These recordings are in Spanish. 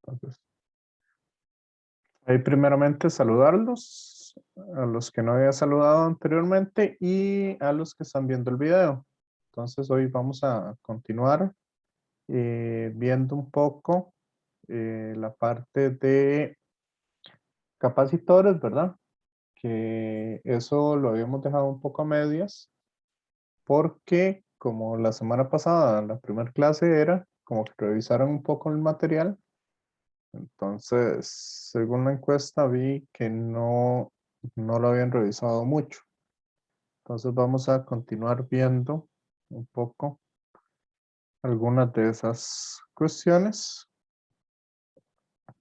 Entonces, ahí primeramente saludarlos, a los que no había saludado anteriormente y a los que están viendo el video. Entonces hoy vamos a continuar viendo un poco la parte de capacitores, ¿verdad? Que eso lo habíamos dejado un poco a medias porque como la semana pasada la primera clase era como que revisaron un poco el material. Entonces, según la encuesta, vi que no lo habían revisado mucho. Entonces, vamos a continuar viendo un poco algunas de esas cuestiones.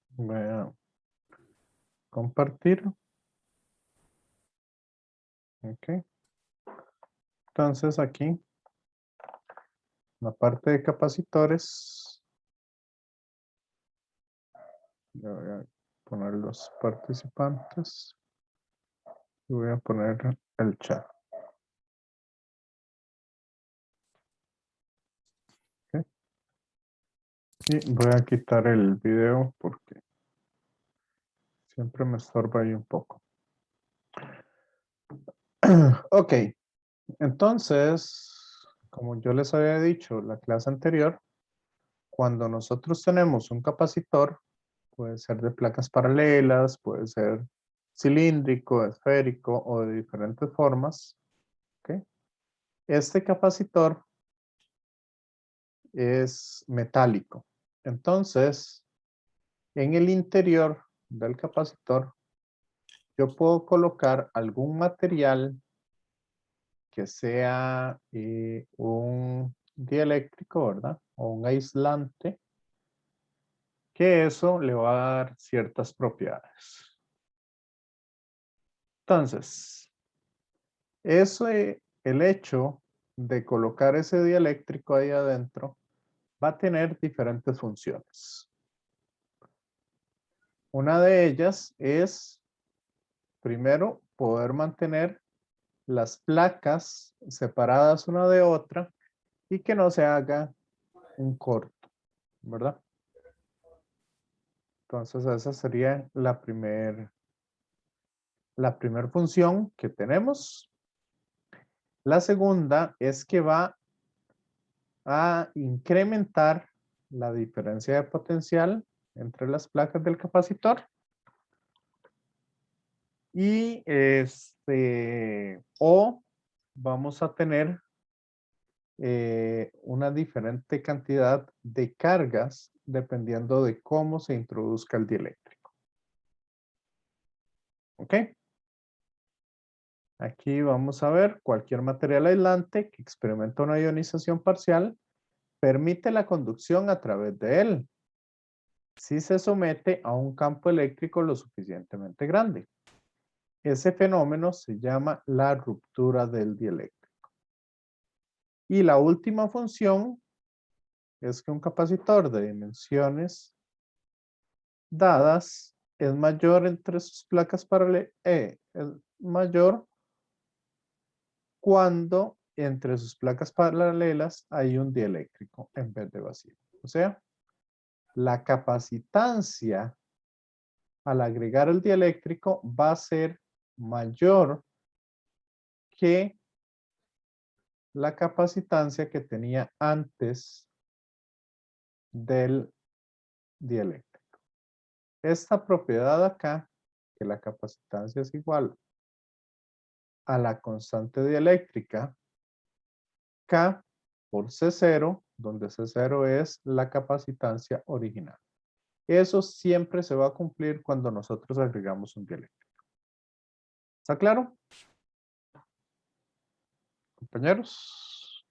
Voy a compartir. Ok. Entonces, aquí, en la parte de capacitores, le voy a poner los participantes y voy a poner el chat. Ok. Y voy a quitar el video porque siempre me estorba ahí un poco. Ok, entonces, como yo les había dicho la clase anterior, cuando nosotros tenemos un capacitor, puede ser de placas paralelas, puede ser cilíndrico, esférico o de diferentes formas. ¿Ok? Este capacitor es metálico. Entonces, en el interior del capacitor, yo puedo colocar algún material que sea un dieléctrico, ¿verdad? O un aislante, que eso le va a dar ciertas propiedades. Entonces, el hecho de colocar ese dieléctrico ahí adentro va a tener diferentes funciones. Una de ellas es, primero, poder mantener las placas separadas una de otra y que no se haga un corto, ¿verdad? Entonces esa sería la primera función que tenemos. La segunda es que va a incrementar la diferencia de potencial entre las placas del capacitor y o vamos a tener una diferente cantidad de cargas dependiendo de cómo se introduzca el dieléctrico. ¿Ok? Aquí vamos a ver cualquier material aislante que experimenta una ionización parcial permite la conducción a través de él si se somete a un campo eléctrico lo suficientemente grande. Ese fenómeno se llama la ruptura del dieléctrico. Y la última función es que un capacitor de dimensiones dadas es mayor entre sus placas paralelas, es mayor cuando entre sus placas paralelas hay un dieléctrico en vez de vacío. O sea, la capacitancia al agregar el dieléctrico va a ser mayor que la capacitancia que tenía antes del dieléctrico. Esta propiedad acá, que la capacitancia es igual a la constante dieléctrica, K por C0, donde C0 es la capacitancia original. Eso siempre se va a cumplir cuando nosotros agregamos un dieléctrico. ¿Está claro? Compañeros.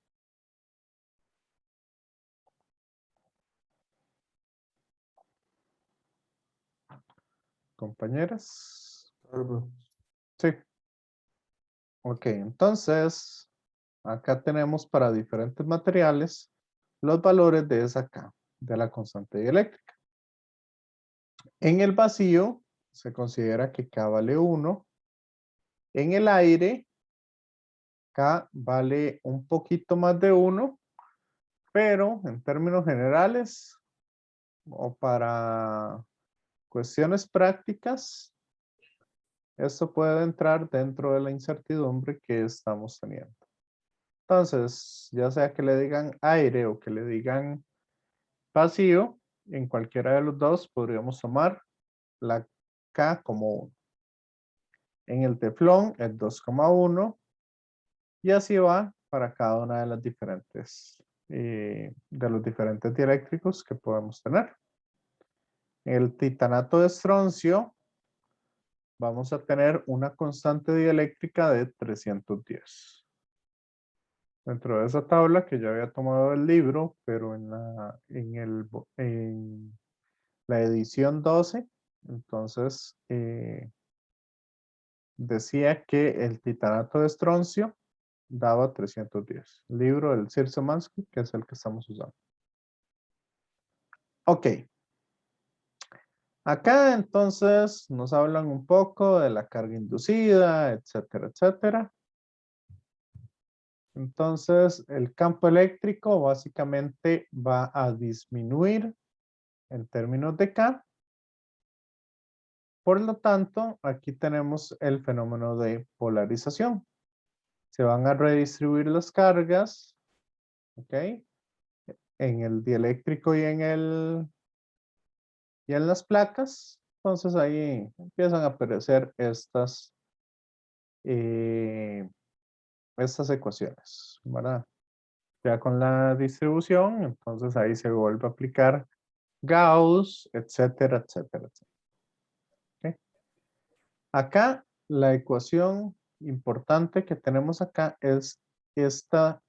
Compañeras. Sí. Ok, entonces, acá tenemos para diferentes materiales los valores de esa K, de la constante dieléctrica. En el vacío se considera que K vale 1. En el aire, K vale un poquito más de 1, pero en términos generales o para cuestiones prácticas, esto puede entrar dentro de la incertidumbre que estamos teniendo. Entonces, ya sea que le digan aire o que le digan vacío, en cualquiera de los dos podríamos tomar la K como 1. En el teflón es 2,1 y así va para cada una de las diferentes, de los diferentes dieléctricos que podemos tener. El titanato de estroncio, vamos a tener una constante dieléctrica de 310. Dentro de esa tabla que ya había tomado del libro, pero en la edición 12, entonces decía que el titanato de estroncio daba 310. Libro del Szymanski, que es el que estamos usando. Ok. Acá entonces nos hablan un poco de la carga inducida, etcétera, etcétera. Entonces, el campo eléctrico básicamente va a disminuir en términos de K. Por lo tanto, aquí tenemos el fenómeno de polarización. Se van a redistribuir las cargas, ¿ok? En el dieléctrico y en las placas. Entonces ahí empiezan a aparecer estas ecuaciones, ¿verdad? Ya con la distribución, entonces ahí se vuelve a aplicar Gauss, etcétera, etcétera, etcétera. ¿Okay? Acá la ecuación importante que tenemos acá es esta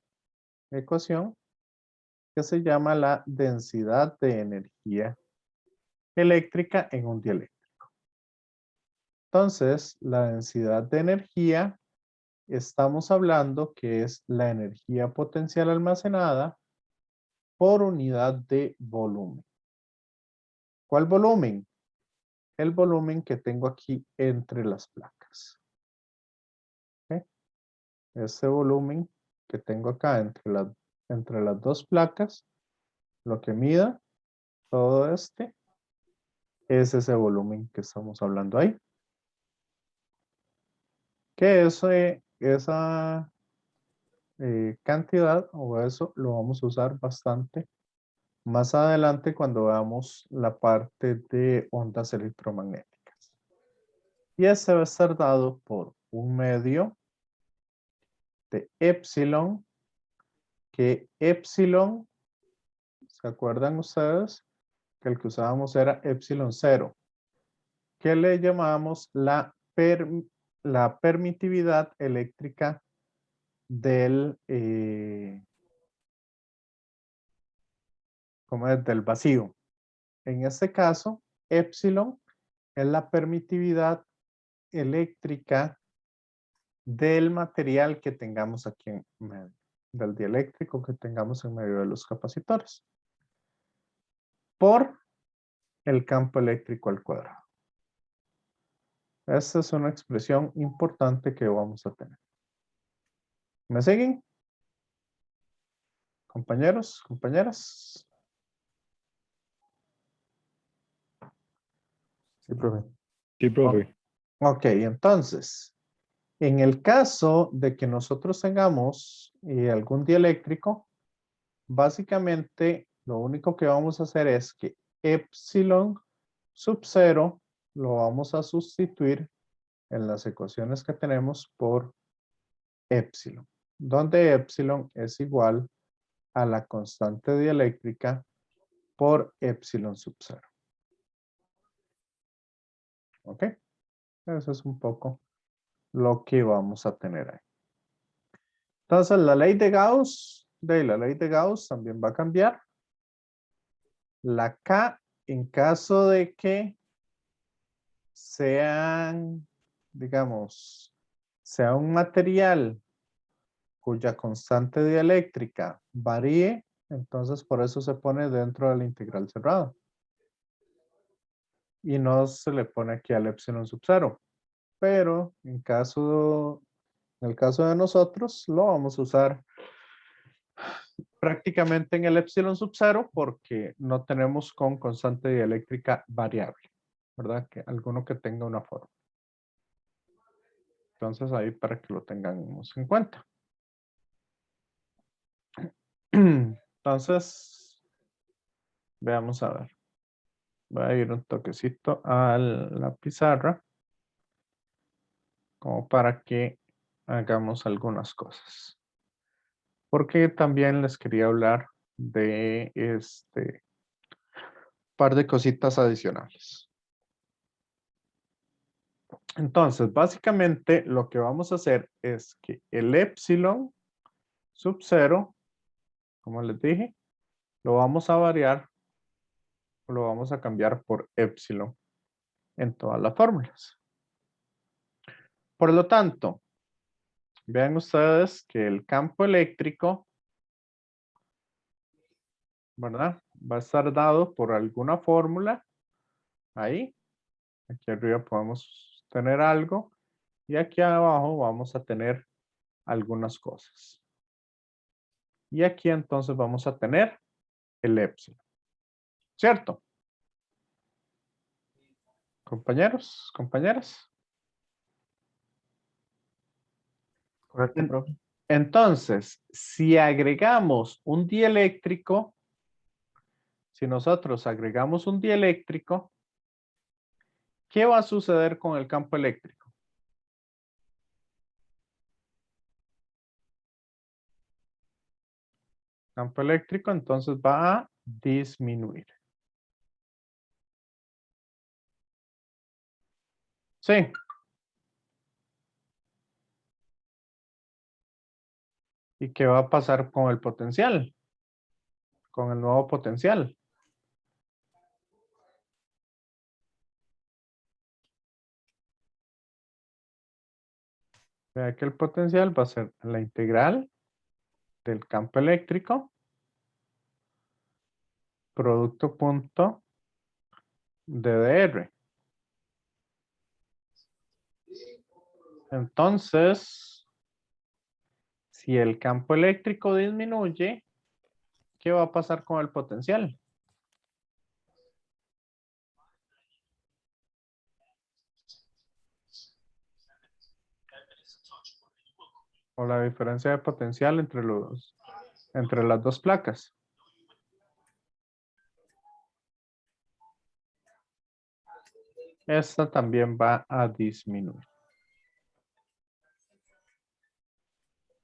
ecuación que se llama la densidad de energía eléctrica en un dieléctrico. Entonces, la densidad de energía, estamos hablando que es la energía potencial almacenada por unidad de volumen. ¿Cuál volumen? El volumen que tengo aquí entre las placas. ¿Okay? Este volumen que tengo acá entre las dos placas, lo que mida todo este, es ese volumen que estamos hablando ahí. Que esa cantidad o eso lo vamos a usar bastante más adelante cuando veamos la parte de ondas electromagnéticas. Y este va a estar dado por un medio de epsilon, que epsilon, ¿se acuerdan ustedes? Que el que usábamos era epsilon 0, que le llamamos la permitividad eléctrica del vacío. En este caso, epsilon es la permitividad eléctrica del material que tengamos aquí en medio, del dieléctrico que tengamos en medio de los capacitores, por el campo eléctrico al cuadrado. Esta es una expresión importante que vamos a tener. ¿Me siguen? Compañeros, compañeras. Sí, profe. Sí, profe. Ok, entonces, en el caso de que nosotros tengamos algún dieléctrico, básicamente lo único que vamos a hacer es que epsilon sub 0 lo vamos a sustituir en las ecuaciones que tenemos por epsilon, donde epsilon es igual a la constante dieléctrica por epsilon sub 0. ¿Ok? Eso es un poco lo que vamos a tener ahí. Entonces, la ley de Gauss también va a cambiar. La K, en caso de que sean, digamos, sea un material cuya constante dieléctrica varíe, entonces por eso se pone dentro de la integral cerrada. Y no se le pone aquí al epsilon sub 0. Pero en el caso de nosotros, lo vamos a usar prácticamente en el epsilon sub 0 porque no tenemos con constante dieléctrica variable, ¿verdad? Que alguno que tenga una forma. Entonces ahí para que lo tengamos en cuenta. Entonces, veamos a ver. Voy a ir un toquecito a la pizarra como para que hagamos algunas cosas. Porque también les quería hablar de par de cositas adicionales. Entonces, básicamente lo que vamos a hacer es que el epsilon sub 0, como les dije, lo vamos a variar o lo vamos a cambiar por epsilon en todas las fórmulas. Por lo tanto, vean ustedes que el campo eléctrico, ¿verdad? Va a estar dado por alguna fórmula ahí. Aquí arriba podemos tener algo y aquí abajo vamos a tener algunas cosas. Y aquí entonces vamos a tener el epsilon. ¿Cierto? Compañeros, compañeras. Correcto, profe. Entonces, si agregamos un dieléctrico, si nosotros agregamos un dieléctrico, ¿qué va a suceder con el campo eléctrico? Campo eléctrico entonces va a disminuir. Sí. ¿Y qué va a pasar con el potencial? Con el nuevo potencial. Vea que el potencial va a ser la integral del campo eléctrico producto punto de dr. Entonces, si el campo eléctrico disminuye, ¿qué va a pasar con el potencial? O la diferencia de potencial entre las dos placas. Esta también va a disminuir.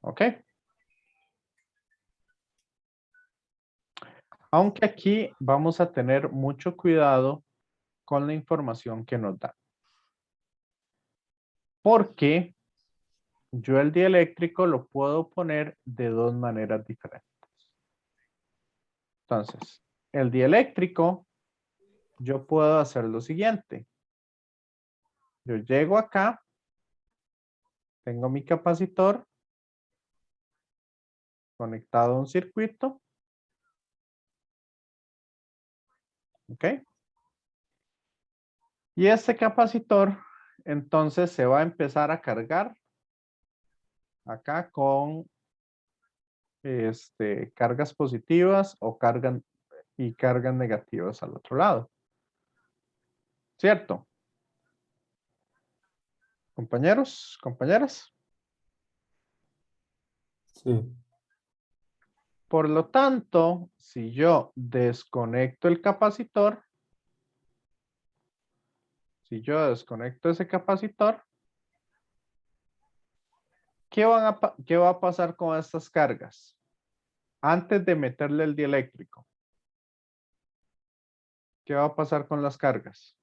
¿Ok? Aunque aquí vamos a tener mucho cuidado con la información que nos da. Porque yo el dieléctrico lo puedo poner de dos maneras diferentes. Entonces, el dieléctrico, yo puedo hacer lo siguiente. Yo llego acá, tengo mi capacitor conectado a un circuito. ¿Ok? Y este capacitor, entonces, se va a empezar a cargar acá con cargas positivas o cargas negativas al otro lado. ¿Cierto? Compañeros, compañeras. Sí. Por lo tanto, si yo desconecto el capacitor, si yo desconecto ese capacitor, ¿qué va a pasar con estas cargas? Antes de meterle el dieléctrico. ¿Qué va a pasar con las cargas?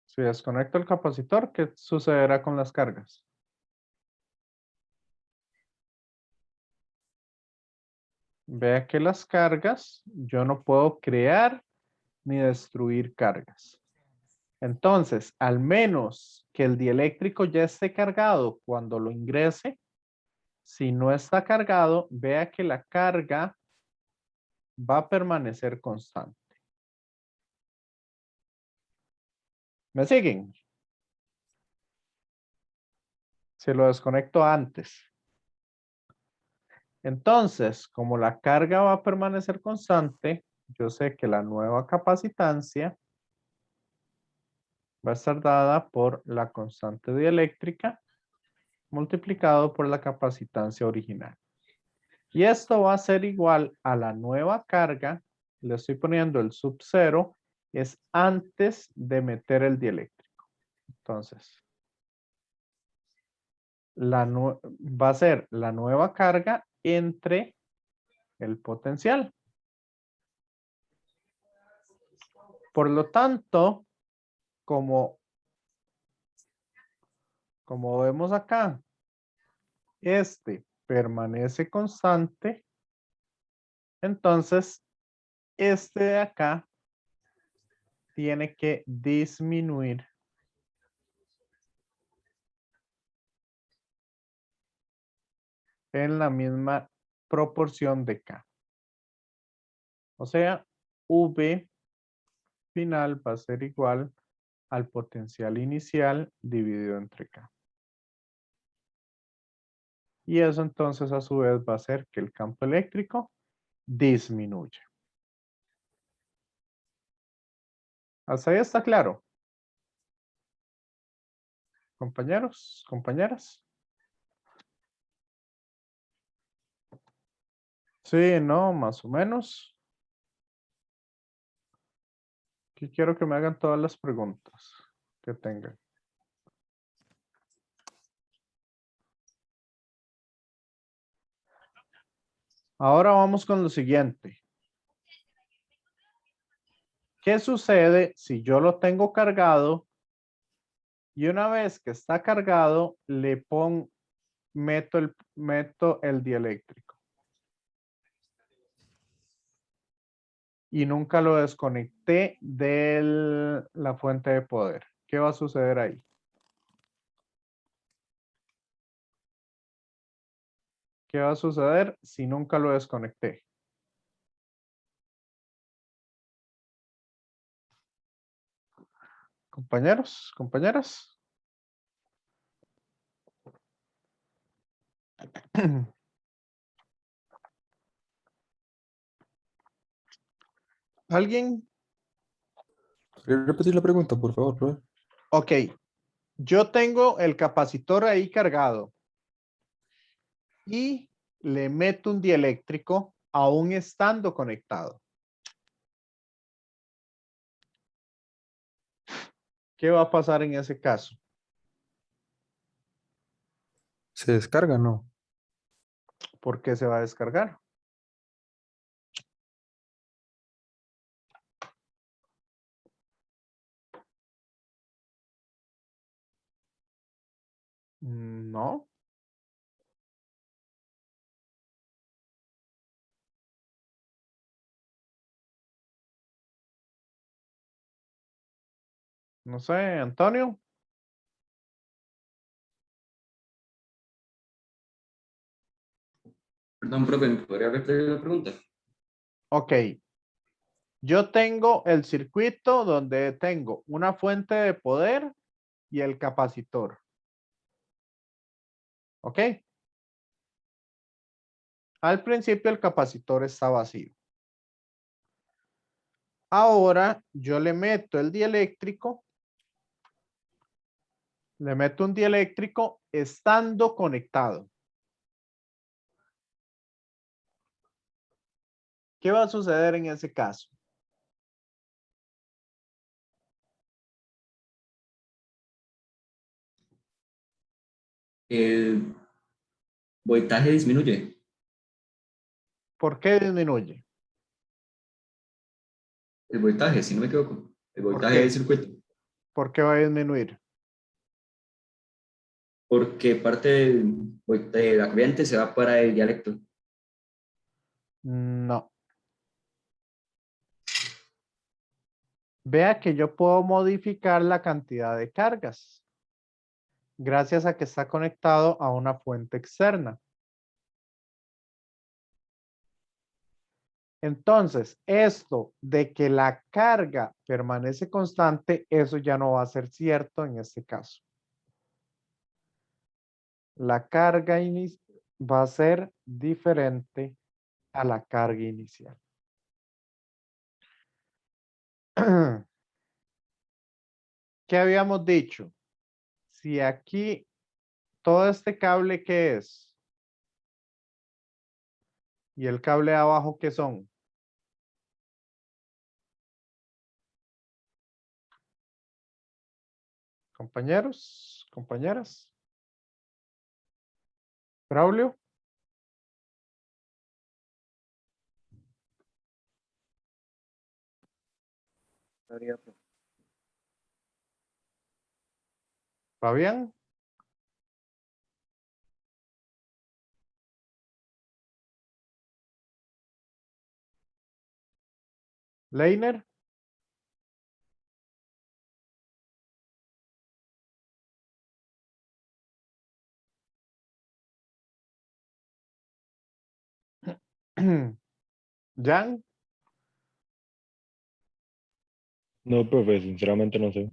Si desconecto el capacitor, ¿qué sucederá con las cargas? Vea que las cargas, yo no puedo crear ni destruir cargas. Entonces, al menos que el dieléctrico ya esté cargado cuando lo ingrese, si no está cargado, vea que la carga va a permanecer constante. ¿Me siguen? Si lo desconecto antes. Entonces, como la carga va a permanecer constante, yo sé que la nueva capacitancia va a estar dada por la constante dieléctrica multiplicado por la capacitancia original. Y esto va a ser igual a la nueva carga, le estoy poniendo el sub 0, es antes de meter el dieléctrico. Entonces, va a ser la nueva carga entre el potencial. Por lo tanto, como vemos acá, este permanece constante, entonces este de acá tiene que disminuir en la misma proporción de K. O sea, V final va a ser igual al potencial inicial dividido entre K. Y eso entonces a su vez va a hacer que el campo eléctrico disminuya. ¿Hasta ahí está claro? Compañeros, compañeras. Sí, no, más o menos. Aquí quiero que me hagan todas las preguntas que tengan. Ahora vamos con lo siguiente. ¿Qué sucede si yo lo tengo cargado y una vez que está cargado le meto el dieléctrico y nunca lo desconecté de la fuente de poder? ¿Qué va a suceder ahí? ¿Qué va a suceder si nunca lo desconecté? Compañeros, compañeras. ¿Alguien? ¿Podría repetir la pregunta, por favor, profe? Ok. Yo tengo el capacitor ahí cargado y le meto un dieléctrico aún estando conectado. ¿Qué va a pasar en ese caso? ¿Se descarga? No. ¿Por qué se va a descargar? No. No sé, Antonio. Perdón, profe, ¿me podría repetir la pregunta? Ok. Yo tengo el circuito donde tengo una fuente de poder y el capacitor. ¿Ok? Al principio el capacitor está vacío. Ahora yo le meto el dieléctrico. Le meto un dieléctrico estando conectado. ¿Qué va a suceder en ese caso? El voltaje disminuye. ¿Por qué disminuye? El voltaje, si no me equivoco. El ¿Por voltaje del qué? circuito. ¿Por qué va a disminuir? Porque parte de la corriente se va para el dialecto. No. Vea que yo puedo modificar la cantidad de cargas gracias a que está conectado a una fuente externa. Entonces, esto de que la carga permanece constante, eso ya no va a ser cierto en este caso. la carga va a ser diferente a la carga inicial. ¿Qué habíamos dicho? Si aquí todo este cable, ¿qué es? Y el cable de abajo, ¿qué son? Compañeros, compañeras. Braulio. Fabián. Leiner. Jan. No, profe, sinceramente no sé.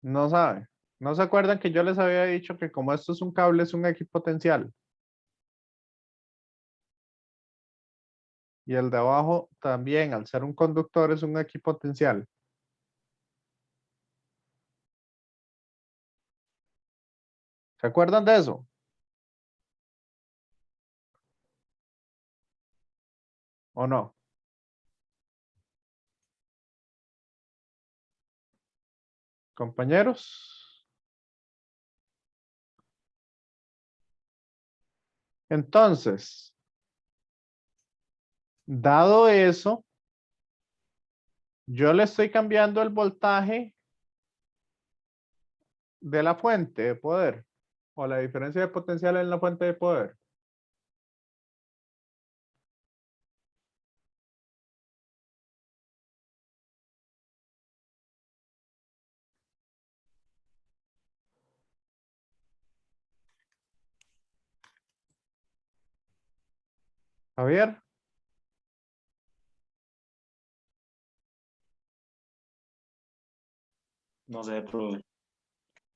No sabe. ¿No se acuerdan que yo les había dicho que como esto es un cable, es un equipotencial? Y el de abajo también, al ser un conductor, es un equipotencial. ¿Se acuerdan de eso? ¿O no? Compañeros. Entonces, dado eso, yo le estoy cambiando el voltaje de la fuente de poder o la diferencia de potencial en la fuente de poder. Javier, No sé, profe.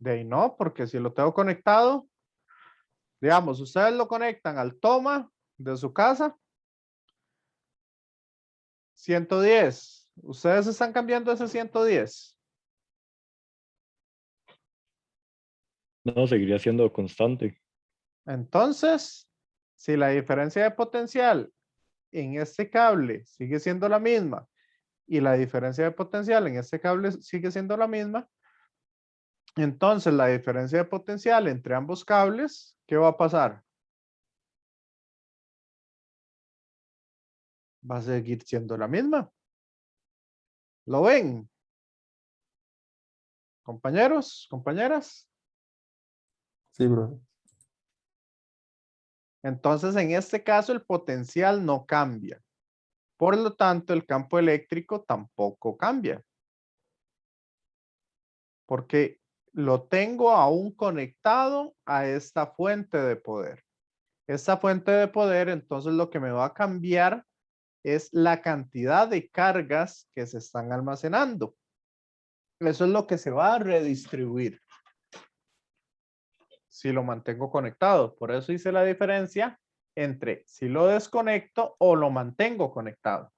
de ahí no, porque si lo tengo conectado, digamos, ustedes lo conectan al toma de su casa, 110. Ustedes están cambiando ese 110. No, seguiría siendo constante. Entonces, si la diferencia de potencial en este cable sigue siendo la misma y la diferencia de potencial en este cable sigue siendo la misma, entonces la diferencia de potencial entre ambos cables, ¿qué va a pasar? Va a seguir siendo la misma. ¿Lo ven? Compañeros, compañeras. Sí, profe. Entonces, en este caso, el potencial no cambia. Por lo tanto, el campo eléctrico tampoco cambia. Porque lo tengo aún conectado a esta fuente de poder. Esta fuente de poder, entonces, lo que me va a cambiar es la cantidad de cargas que se están almacenando. Eso es lo que se va a redistribuir si lo mantengo conectado. Por eso hice la diferencia entre si lo desconecto o lo mantengo conectado.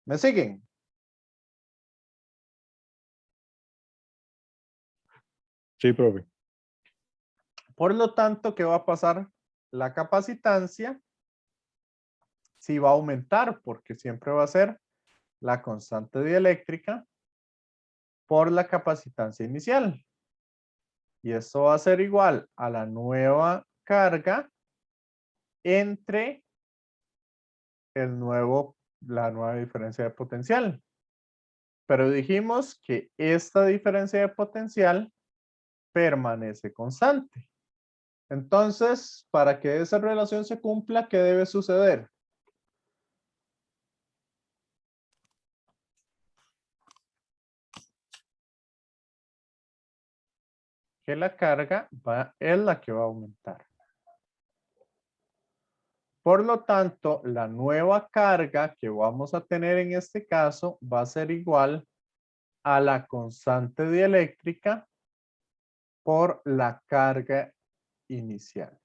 ¿Me siguen? Sí, profe. Por lo tanto, ¿qué va a pasar? La capacitancia sí va a aumentar porque siempre va a ser la constante dieléctrica por la capacitancia inicial. Y esto va a ser igual a la nueva carga entre la nueva diferencia de potencial. Pero dijimos que esta diferencia de potencial permanece constante. Entonces, para que esa relación se cumpla, ¿qué debe suceder? Que la carga es la que va a aumentar. Por lo tanto, la nueva carga que vamos a tener en este caso va a ser igual a la constante dieléctrica por la carga inicial.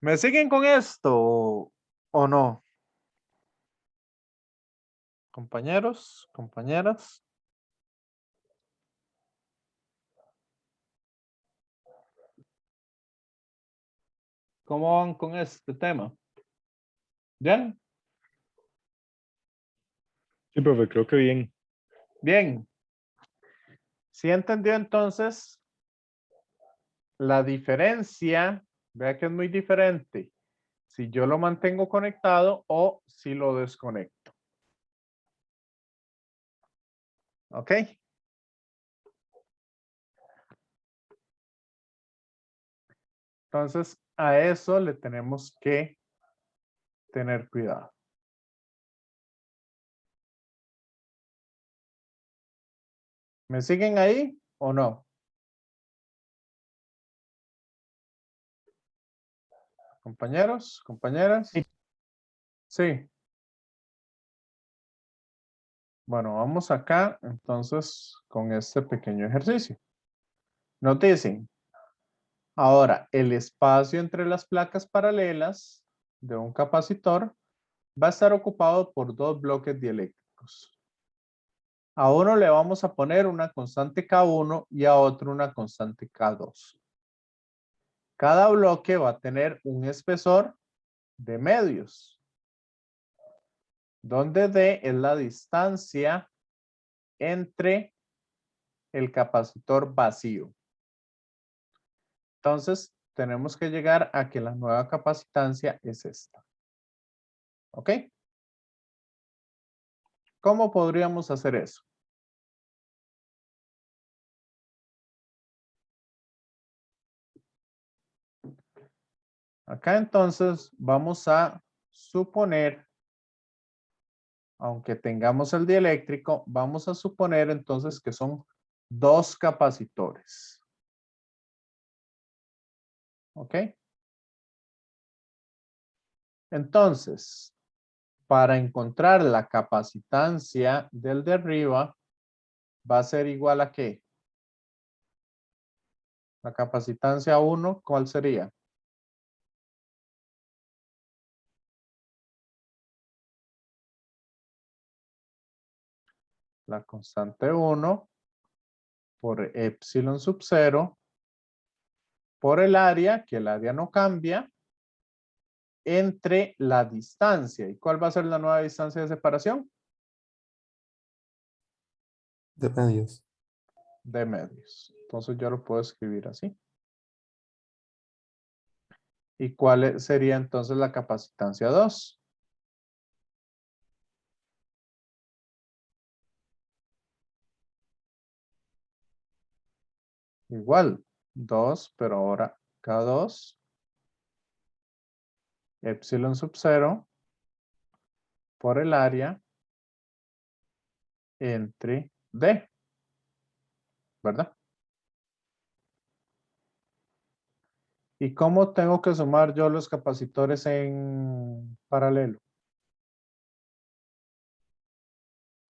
¿Me siguen con esto o no? Compañeros, compañeras. ¿Cómo van con este tema? ¿Bien? Sí, profe, creo que bien. Bien. ¿Sí entendió entonces la diferencia? Vea que es muy diferente si yo lo mantengo conectado o si lo desconecto. ¿Ok? Entonces, a eso le tenemos que tener cuidado. ¿Me siguen ahí o no? Compañeros, compañeras. Sí. Sí. Bueno, vamos acá entonces con este pequeño ejercicio. Nos dicen, ahora el espacio entre las placas paralelas de un capacitor va a estar ocupado por dos bloques dieléctricos. A uno le vamos a poner una constante K1 y a otro una constante K2. Cada bloque va a tener un espesor de medios, donde D es la distancia entre el capacitor vacío. Entonces, tenemos que llegar a que la nueva capacitancia es esta. ¿Ok? ¿Cómo podríamos hacer eso? Acá entonces vamos a suponer, aunque tengamos el dieléctrico, vamos a suponer entonces que son dos capacitores. ¿Ok? Entonces, para encontrar la capacitancia del de arriba, va a ser igual a ¿qué? La capacitancia 1, ¿cuál sería? La constante 1 por epsilon sub 0 por el área, que el área no cambia, entre la distancia. ¿Y cuál va a ser la nueva distancia de separación? De medios. De medios. Entonces yo lo puedo escribir así. ¿Y cuál sería entonces la capacitancia 2? Igual, 2, pero ahora K2, epsilon sub 0 por el área entre D, ¿verdad? ¿Y cómo tengo que sumar yo los capacitores en paralelo?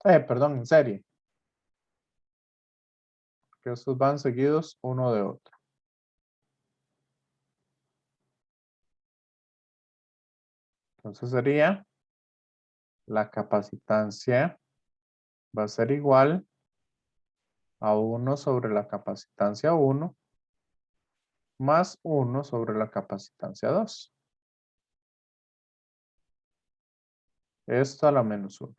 Perdón, en serie. Que estos van seguidos uno de otro. Entonces sería la capacitancia va a ser igual a 1 sobre la capacitancia 1 más 1 sobre la capacitancia 2. Esto a la menos 1.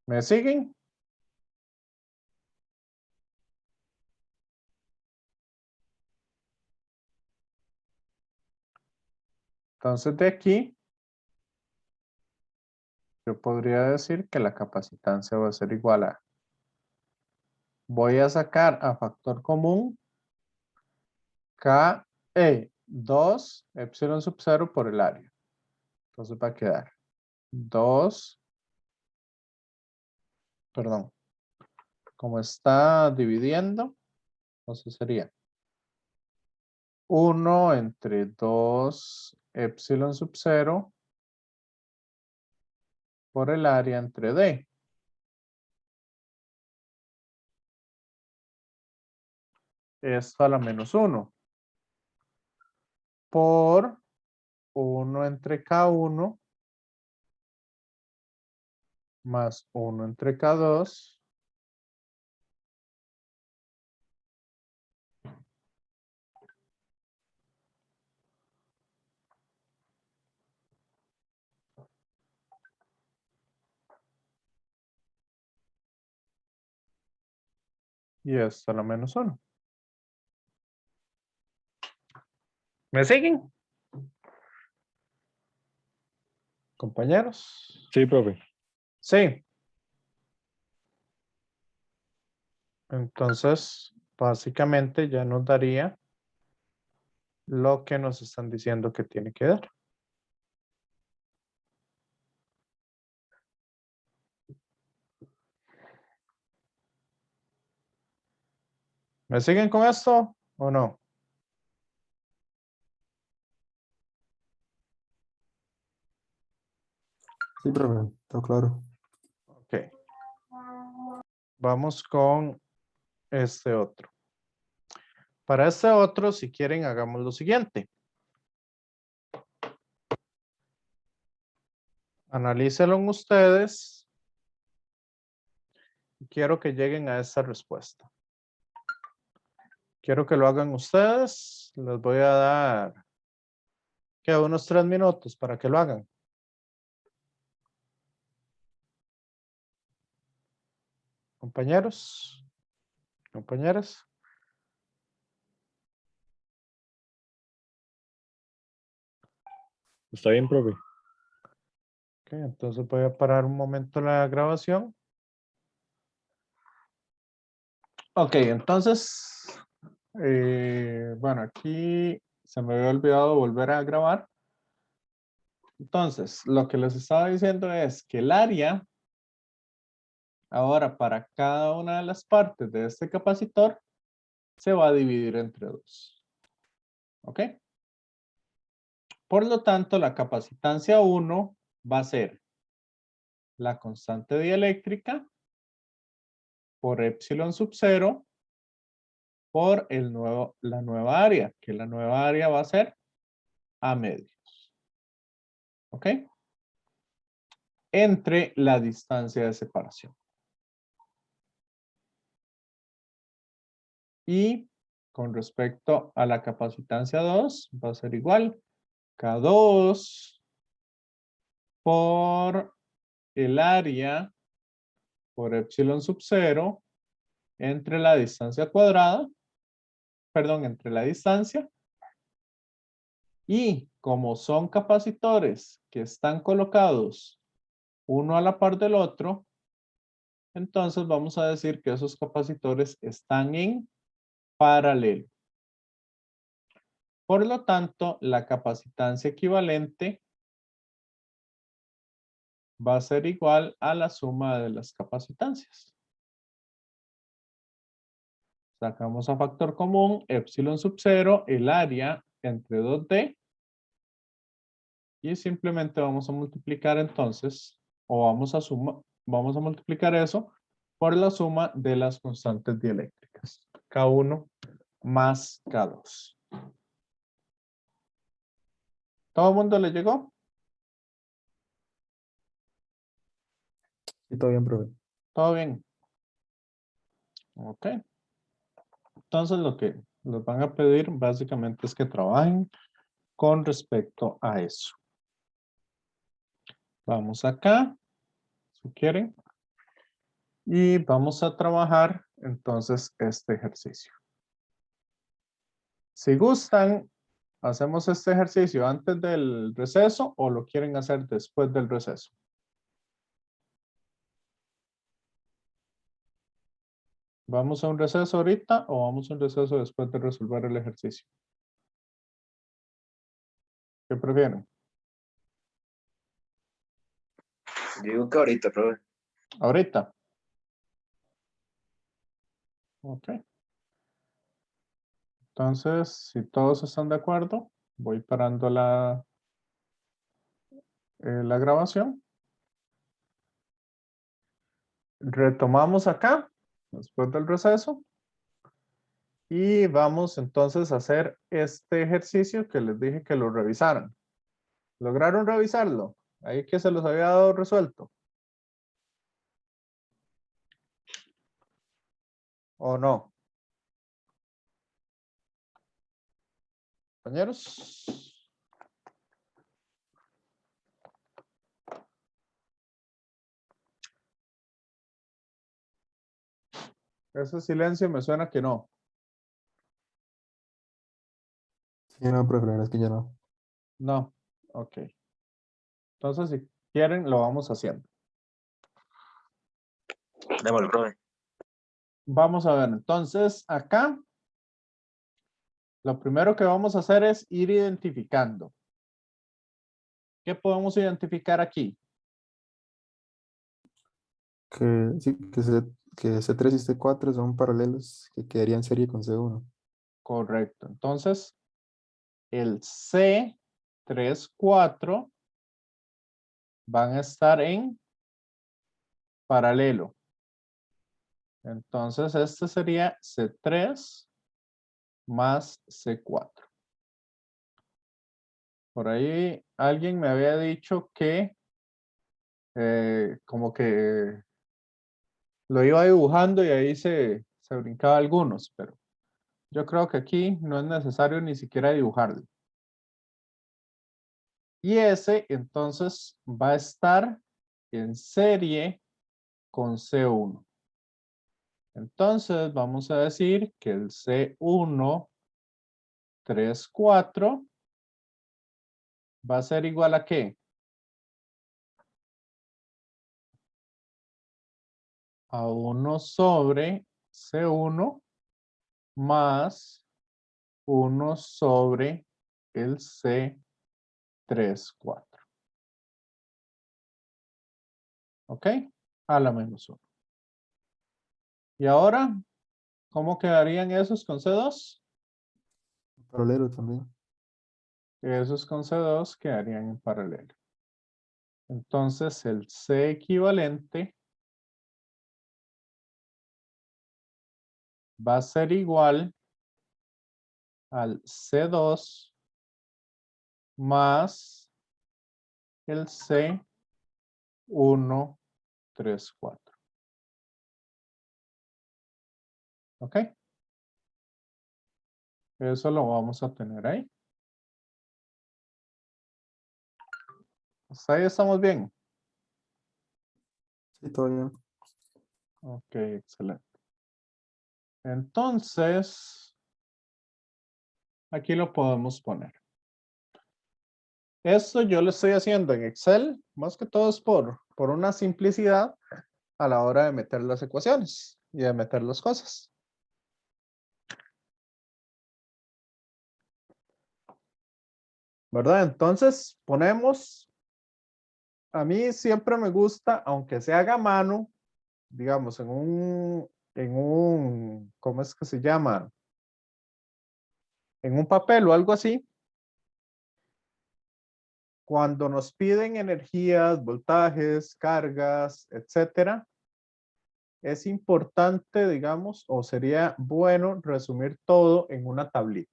¿Me siguen? Entonces de aquí, yo podría decir que la capacitancia va a ser igual a, voy a sacar a factor común K2 epsilon sub 0 por el área. Entonces va a quedar 2, perdón, como está dividiendo, entonces sería 1 entre 2 epsilon sub 0 por el área entre D. Esto a la menos 1. Por 1 entre K1 más 1 entre K2 y esto a la menos 1. ¿Me siguen? Compañeros. Sí, profe. Sí. Entonces, básicamente ya nos daría lo que nos están diciendo que tiene que dar. ¿Me siguen con esto o no? Sí, profe, está claro. Ok. Vamos con este otro. Para este otro, si quieren, hagamos lo siguiente. Analícenlo ustedes. Quiero que lleguen a esta respuesta. Quiero que lo hagan ustedes. Les voy a dar unos 3 minutos para que lo hagan. Compañeros, compañeras. Está bien, profe. Ok, entonces voy a parar un momento la grabación. Ok, entonces, bueno, aquí se me había olvidado volver a grabar. Entonces, lo que les estaba diciendo es que el área, ahora para cada una de las partes de este capacitor, se va a dividir entre 2. ¿Ok? Por lo tanto, la capacitancia 1 va a ser la constante dieléctrica por epsilon sub 0 por la nueva área, que la nueva área va a ser A medios. ¿Ok? Entre la distancia de separación. Y con respecto a la capacitancia 2, va a ser igual K2 por el área por epsilon sub 0 entre la distancia cuadrada, perdón, entre la distancia. Y como son capacitores que están colocados uno a la par del otro, entonces vamos a decir que esos capacitores están en paralelo. Por lo tanto, la capacitancia equivalente va a ser igual a la suma de las capacitancias. Sacamos a factor común epsilon sub 0, el área entre 2D. Y simplemente vamos a multiplicar entonces, o vamos a multiplicar eso por la suma de las constantes dieléctricas. K1 más K2. ¿Todo el mundo le llegó? Sí, todo bien, profe. ¿Todo bien? Ok. Entonces lo que les van a pedir básicamente es que trabajen con respecto a eso. Vamos acá, si quieren. Y vamos a trabajar entonces este ejercicio. Si gustan, ¿hacemos este ejercicio antes del receso o lo quieren hacer después del receso? ¿Vamos a un receso ahorita o vamos a un receso después de resolver el ejercicio? ¿Qué prefieren? Digo que ahorita, profe. Ahorita. Ok. Entonces, si todos están de acuerdo, voy parando la grabación. Retomamos acá, después del receso. Y vamos entonces a hacer este ejercicio que les dije que lo revisaran. ¿Lograron revisarlo? Ahí que se los había dado resuelto. ¿O no? Compañeros. Ese silencio me suena que no. Sí, no, profe, la verdad es que ya no. No. Ok. Entonces, si quieren, lo vamos haciendo. Démosle, profe. Vamos a ver. Entonces, acá, lo primero que vamos a hacer es ir identificando. ¿Qué podemos identificar aquí? Que, sí, que C3 y C4 son paralelos que quedarían en serie con C1. Correcto. Entonces, el C3, 4 van a estar en paralelo. Entonces, este sería C3 más C4. Por ahí alguien me había dicho que como que lo iba dibujando y ahí se brincaba algunos, pero yo creo que aquí no es necesario ni siquiera dibujarlo. Y ese entonces va a estar en serie con C1. Entonces vamos a decir que el C1, 3, 4 va a ser igual a ¿qué? A 1 sobre C1 más 1 sobre el C3, 4. ¿Ok? A la menos 1. Y ahora, ¿cómo quedarían esos con C2? Paralelo también. Esos con C2 quedarían en paralelo. Entonces, el C equivalente va a ser igual al C2 más el C1, 3, 4. ¿Ok? Eso lo vamos a tener ahí. Hasta ahí estamos bien. Sí, todo bien. Ok, excelente. Entonces, aquí lo podemos poner. Esto yo lo estoy haciendo en Excel, más que todo es por una simplicidad a la hora de meter las ecuaciones y de meter las cosas. ¿Verdad? Entonces, ponemos, a mí siempre me gusta, aunque se haga a mano, digamos, ¿cómo es que se llama? En un papel o algo así. Cuando nos piden energías, voltajes, cargas, etcétera, es importante, digamos, o sería bueno resumir todo en una tablita.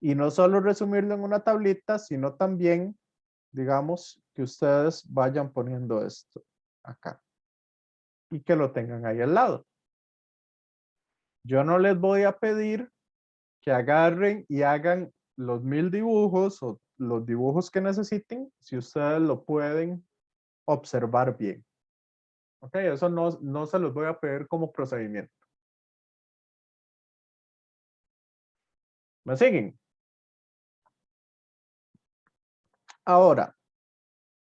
Y no solo resumirlo en una tablita, sino también, digamos, que ustedes vayan poniendo esto acá y que lo tengan ahí al lado. Yo no les voy a pedir que agarren y hagan los 1000 dibujos o los dibujos que necesiten si ustedes lo pueden observar bien. Ok, eso no se los voy a pedir como procedimiento. ¿Me siguen? Ahora,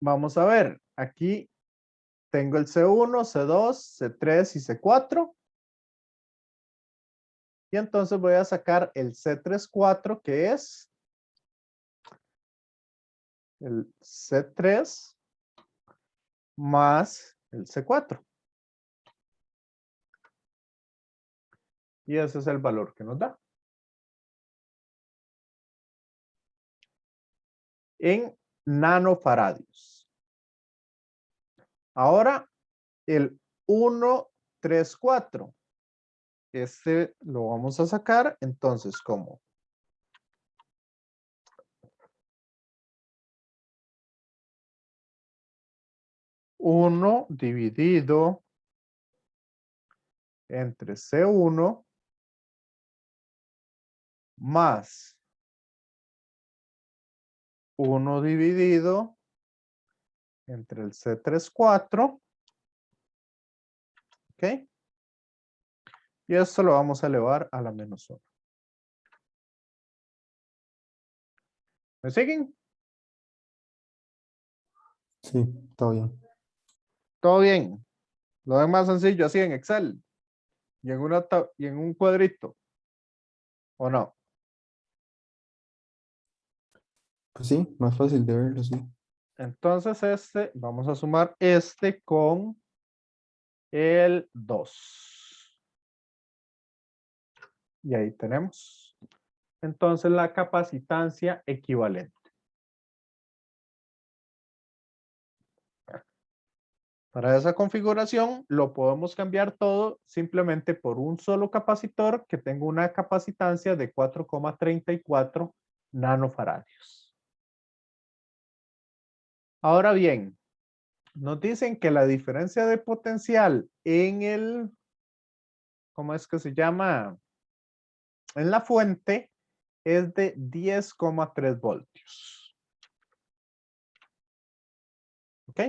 vamos a ver. Aquí tengo el C1, C2, C3 y C4. Y entonces voy a sacar el C3, 4, que es el C3 más el C4. Y ese es el valor que nos da. En nanofaradios. Ahora, el 134. Este lo vamos a sacar, entonces, como 1 dividido entre C1 más 1 dividido entre el C34. ¿Ok? Y esto lo vamos a elevar a la menos 1. ¿Me siguen? Sí, todo bien. Todo bien. Lo ven más sencillo así en Excel y en un cuadrito. ¿O no? Pues sí, más fácil de verlo, sí. Entonces vamos a sumar este con el 2. Y ahí tenemos. Entonces la capacitancia equivalente. Para esa configuración lo podemos cambiar todo simplemente por un solo capacitor que tenga una capacitancia de 4,34 nanofaradios. Ahora bien, nos dicen que la diferencia de potencial en el, ¿cómo es que se llama? En la fuente es de 10,3 voltios. ¿Ok?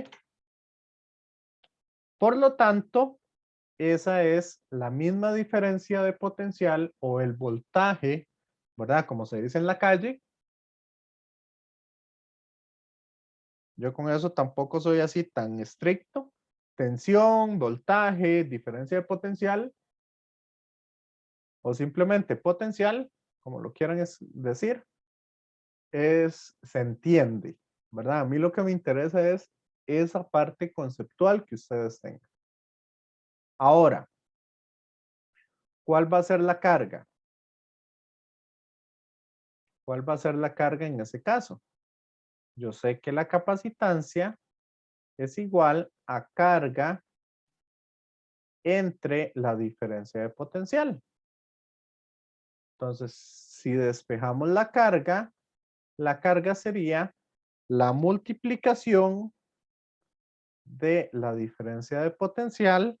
Por lo tanto, esa es la misma diferencia de potencial o el voltaje, ¿verdad? Como se dice en la calle. Yo con eso tampoco soy así tan estricto. Tensión, voltaje, diferencia de potencial o simplemente potencial, como lo quieran decir, se entiende, ¿verdad? A mí lo que me interesa es esa parte conceptual que ustedes tengan. Ahora, ¿cuál va a ser la carga? ¿Cuál va a ser la carga en ese caso? Yo sé que la capacitancia es igual a carga entre la diferencia de potencial. Entonces, si despejamos la carga sería la multiplicación de la diferencia de potencial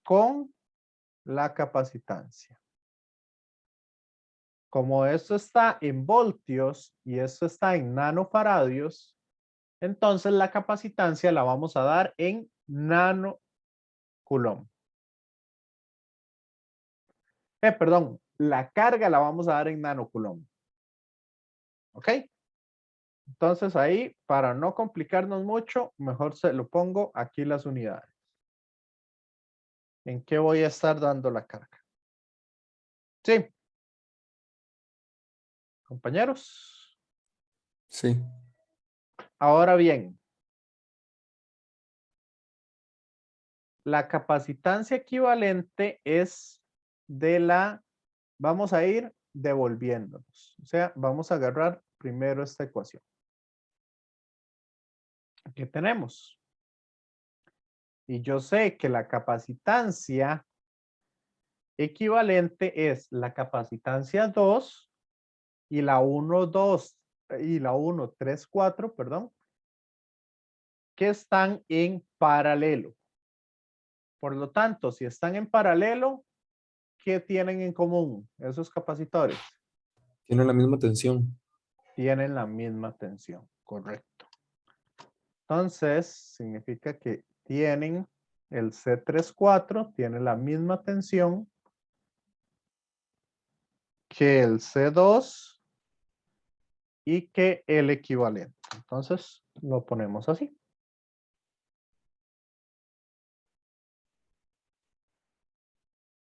con la capacitancia. Como esto está en voltios y esto está en nanofaradios, entonces la capacitancia la vamos a dar en nanocoulomb. Perdón, la carga la vamos a dar en nanocoulomb. ¿Ok? Entonces ahí, para no complicarnos mucho, mejor se lo pongo aquí las unidades. ¿En qué voy a estar dando la carga? Sí. Compañeros. Sí, Ahora bien, la capacitancia equivalente es de la, vamos a ir devolviéndonos. O sea, vamos a agarrar primero esta ecuación. ¿Qué tenemos? Y yo sé que la capacitancia equivalente es la capacitancia 2 y la 1, 2 y la 1, 3, 4, perdón, que están en paralelo. Por lo tanto, si están en paralelo, ¿qué tienen en común esos capacitores? tiene la misma tensión. Tienen la misma tensión, correcto. Entonces, significa que tienen el C34, tiene la misma tensión que el C2 y que el equivalente. Entonces, lo ponemos así.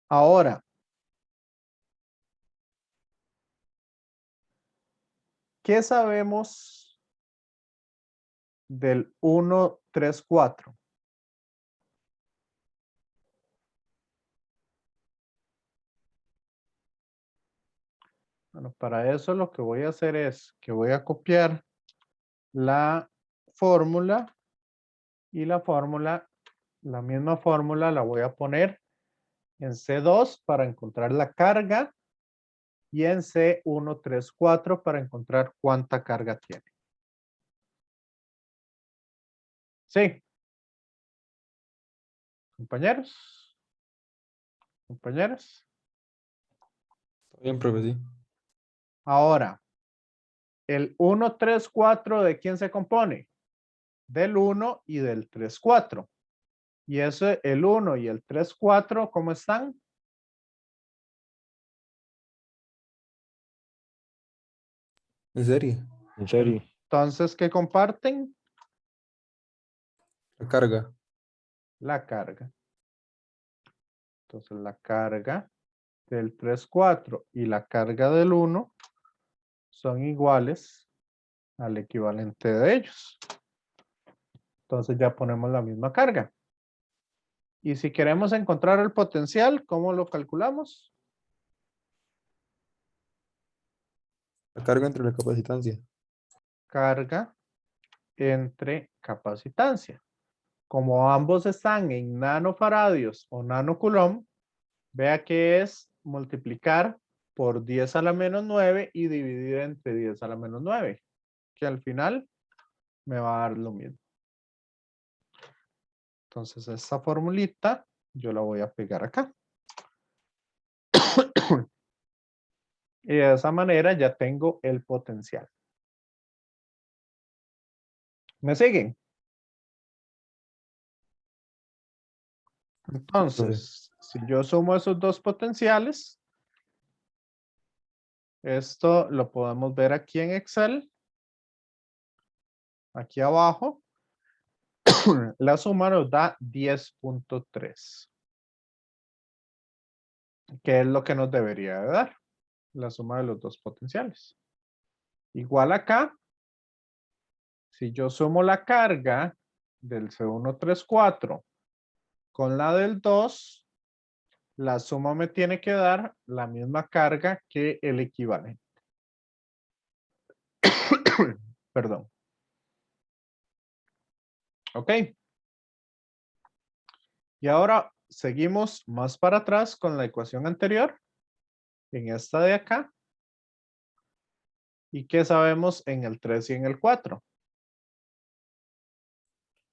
Ahora, ¿qué sabemos del 134? Bueno, para eso lo que voy a hacer es que voy a copiar la fórmula y la misma fórmula la voy a poner en C2 para encontrar la carga y en C134 para encontrar cuánta carga tiene. Sí. Compañeros. Compañeras. Está bien, profe, sí. Ahora, el 1, 3, 4, ¿de quién se compone? Del 1 y del 3, 4. Y eso, el 1 y el 3, 4, ¿cómo están? ¿En serio? En serio. Entonces, ¿qué comparten? La carga. La carga. Entonces, la carga del 3, 4 y la carga del 1 son iguales al equivalente de ellos. Entonces, ya ponemos la misma carga. Y si queremos encontrar el potencial, ¿cómo lo calculamos? La carga entre la capacitancia. Carga entre capacitancia. Como ambos están en nanofaradios o nanocoulomb, vea que es multiplicar por 10 a la menos 9 y dividir entre 10 a la menos 9, que al final me va a dar lo mismo. Entonces, esta formulita yo la voy a pegar acá. Y de esa manera ya tengo el potencial. ¿Me siguen? Entonces, si yo sumo esos dos potenciales, esto lo podemos ver aquí en Excel. Aquí abajo, la suma nos da 10.3. ¿Qué es lo que nos debería de dar? La suma de los dos potenciales. Igual acá, si yo sumo la carga del C134 con la del 2, la suma me tiene que dar la misma carga que el equivalente. Perdón. Ok. Y ahora seguimos más para atrás con la ecuación anterior, en esta de acá. ¿Y qué sabemos en el 3 y en el 4?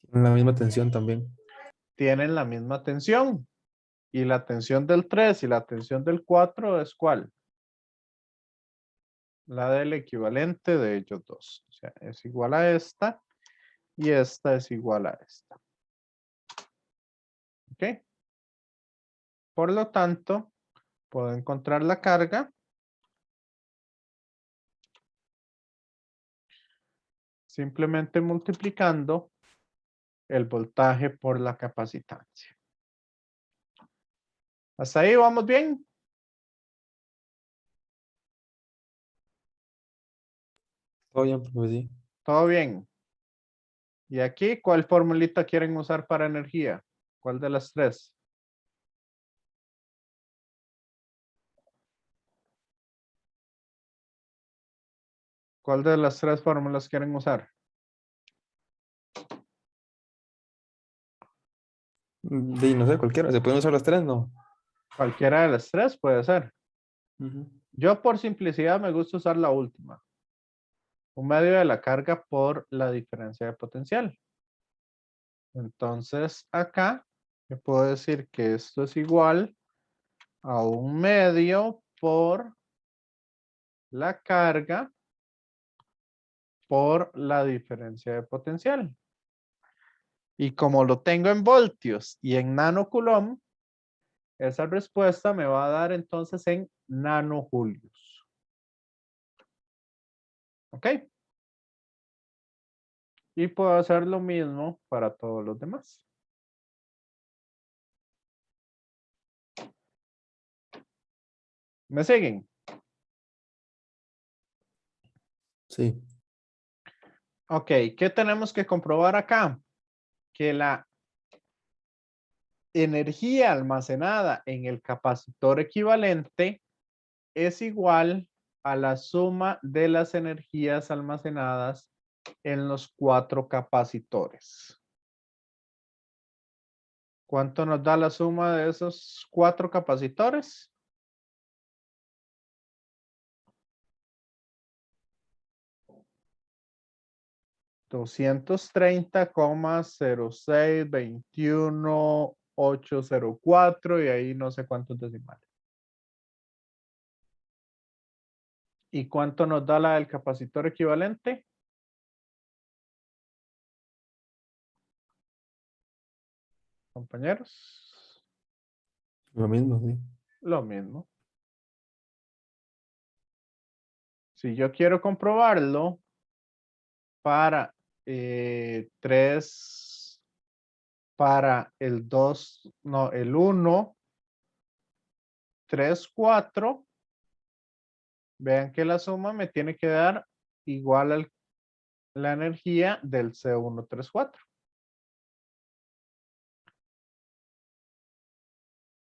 Tienen la misma tensión también. Tienen la misma tensión. Y la tensión del 3 y la tensión del 4 es ¿cuál? La del equivalente de ellos dos. O sea, es igual a esta y esta es igual a esta. ¿Ok? Por lo tanto, puedo encontrar la carga simplemente multiplicando el voltaje por la capacitancia. ¿Hasta ahí vamos bien? Todo bien, profe, sí. Todo bien. ¿Y aquí cuál formulita quieren usar para energía? ¿Cuál de las tres? ¿Cuál de las tres fórmulas quieren usar? Sí, no sé, cualquiera. ¿Se pueden usar las tres? No. Cualquiera de las tres puede ser. Ujú. Yo por simplicidad me gusta usar la última. Un medio de la carga por la diferencia de potencial. Entonces acá yo puedo decir que esto es igual a un medio por la carga por la diferencia de potencial. Y como lo tengo en voltios y en nanocoulomb, esa respuesta me va a dar entonces en nanojulios. ¿Ok? Y puedo hacer lo mismo para todos los demás. ¿Me siguen? Sí. Ok, ¿qué tenemos que comprobar acá? Que la energía almacenada en el capacitor equivalente es igual a la suma de las energías almacenadas en los 4 capacitores. ¿Cuánto nos da la suma de esos 4 capacitores? $230,0621,804 y ahí no sé cuántos decimales. ¿Y cuánto nos da la del capacitor equivalente? Compañeros. Lo mismo, sí. Lo mismo. Si yo quiero comprobarlo para 3, para el 2, no, el 1, 3, 4, vean que la suma me tiene que dar igual a la energía del C134.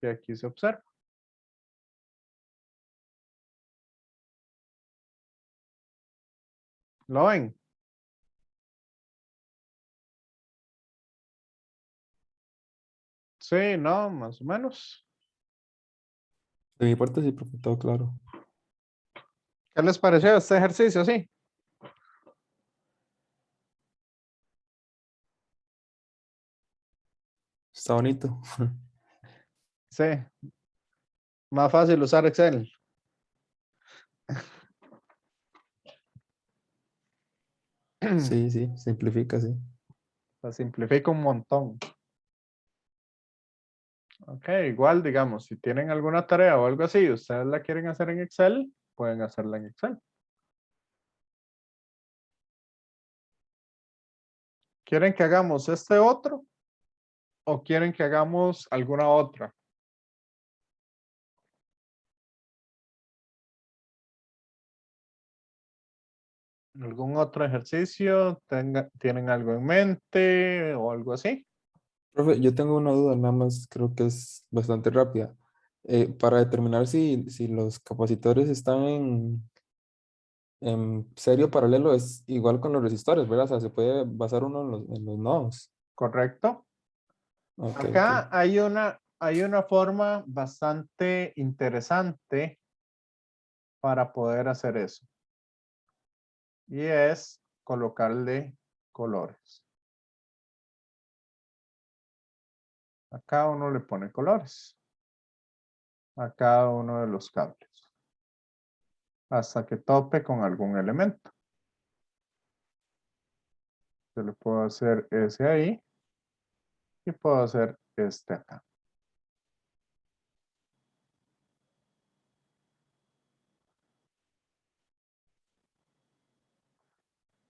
Y aquí se observa. ¿Lo ven? Sí, no, más o menos. De mi parte sí, profe, todo claro. ¿Qué les pareció este ejercicio? Sí. Está bonito. Sí. Más fácil usar Excel. Sí, sí, simplifica, sí. La simplifica un montón. Ok, igual, digamos, si tienen alguna tarea o algo así, ustedes la quieren hacer en Excel, pueden hacerla en Excel. ¿Quieren que hagamos este otro? ¿O quieren que hagamos alguna otra? ¿Algún otro ejercicio? ¿Tienen algo en mente o algo así? Profe, yo tengo una duda, nada más creo que es bastante rápida. Para determinar si los capacitores están en serio paralelo, es igual con los resistores, ¿verdad? O sea, se puede basar uno en los nodos. ¿Correcto? Ok, ok. Acá hay una forma bastante interesante para poder hacer eso. Y es colocarle colores. A cada uno le pone colores. A cada uno de los cables. Hasta que tope con algún elemento. Yo le puedo hacer ese ahí. Y puedo hacer este acá.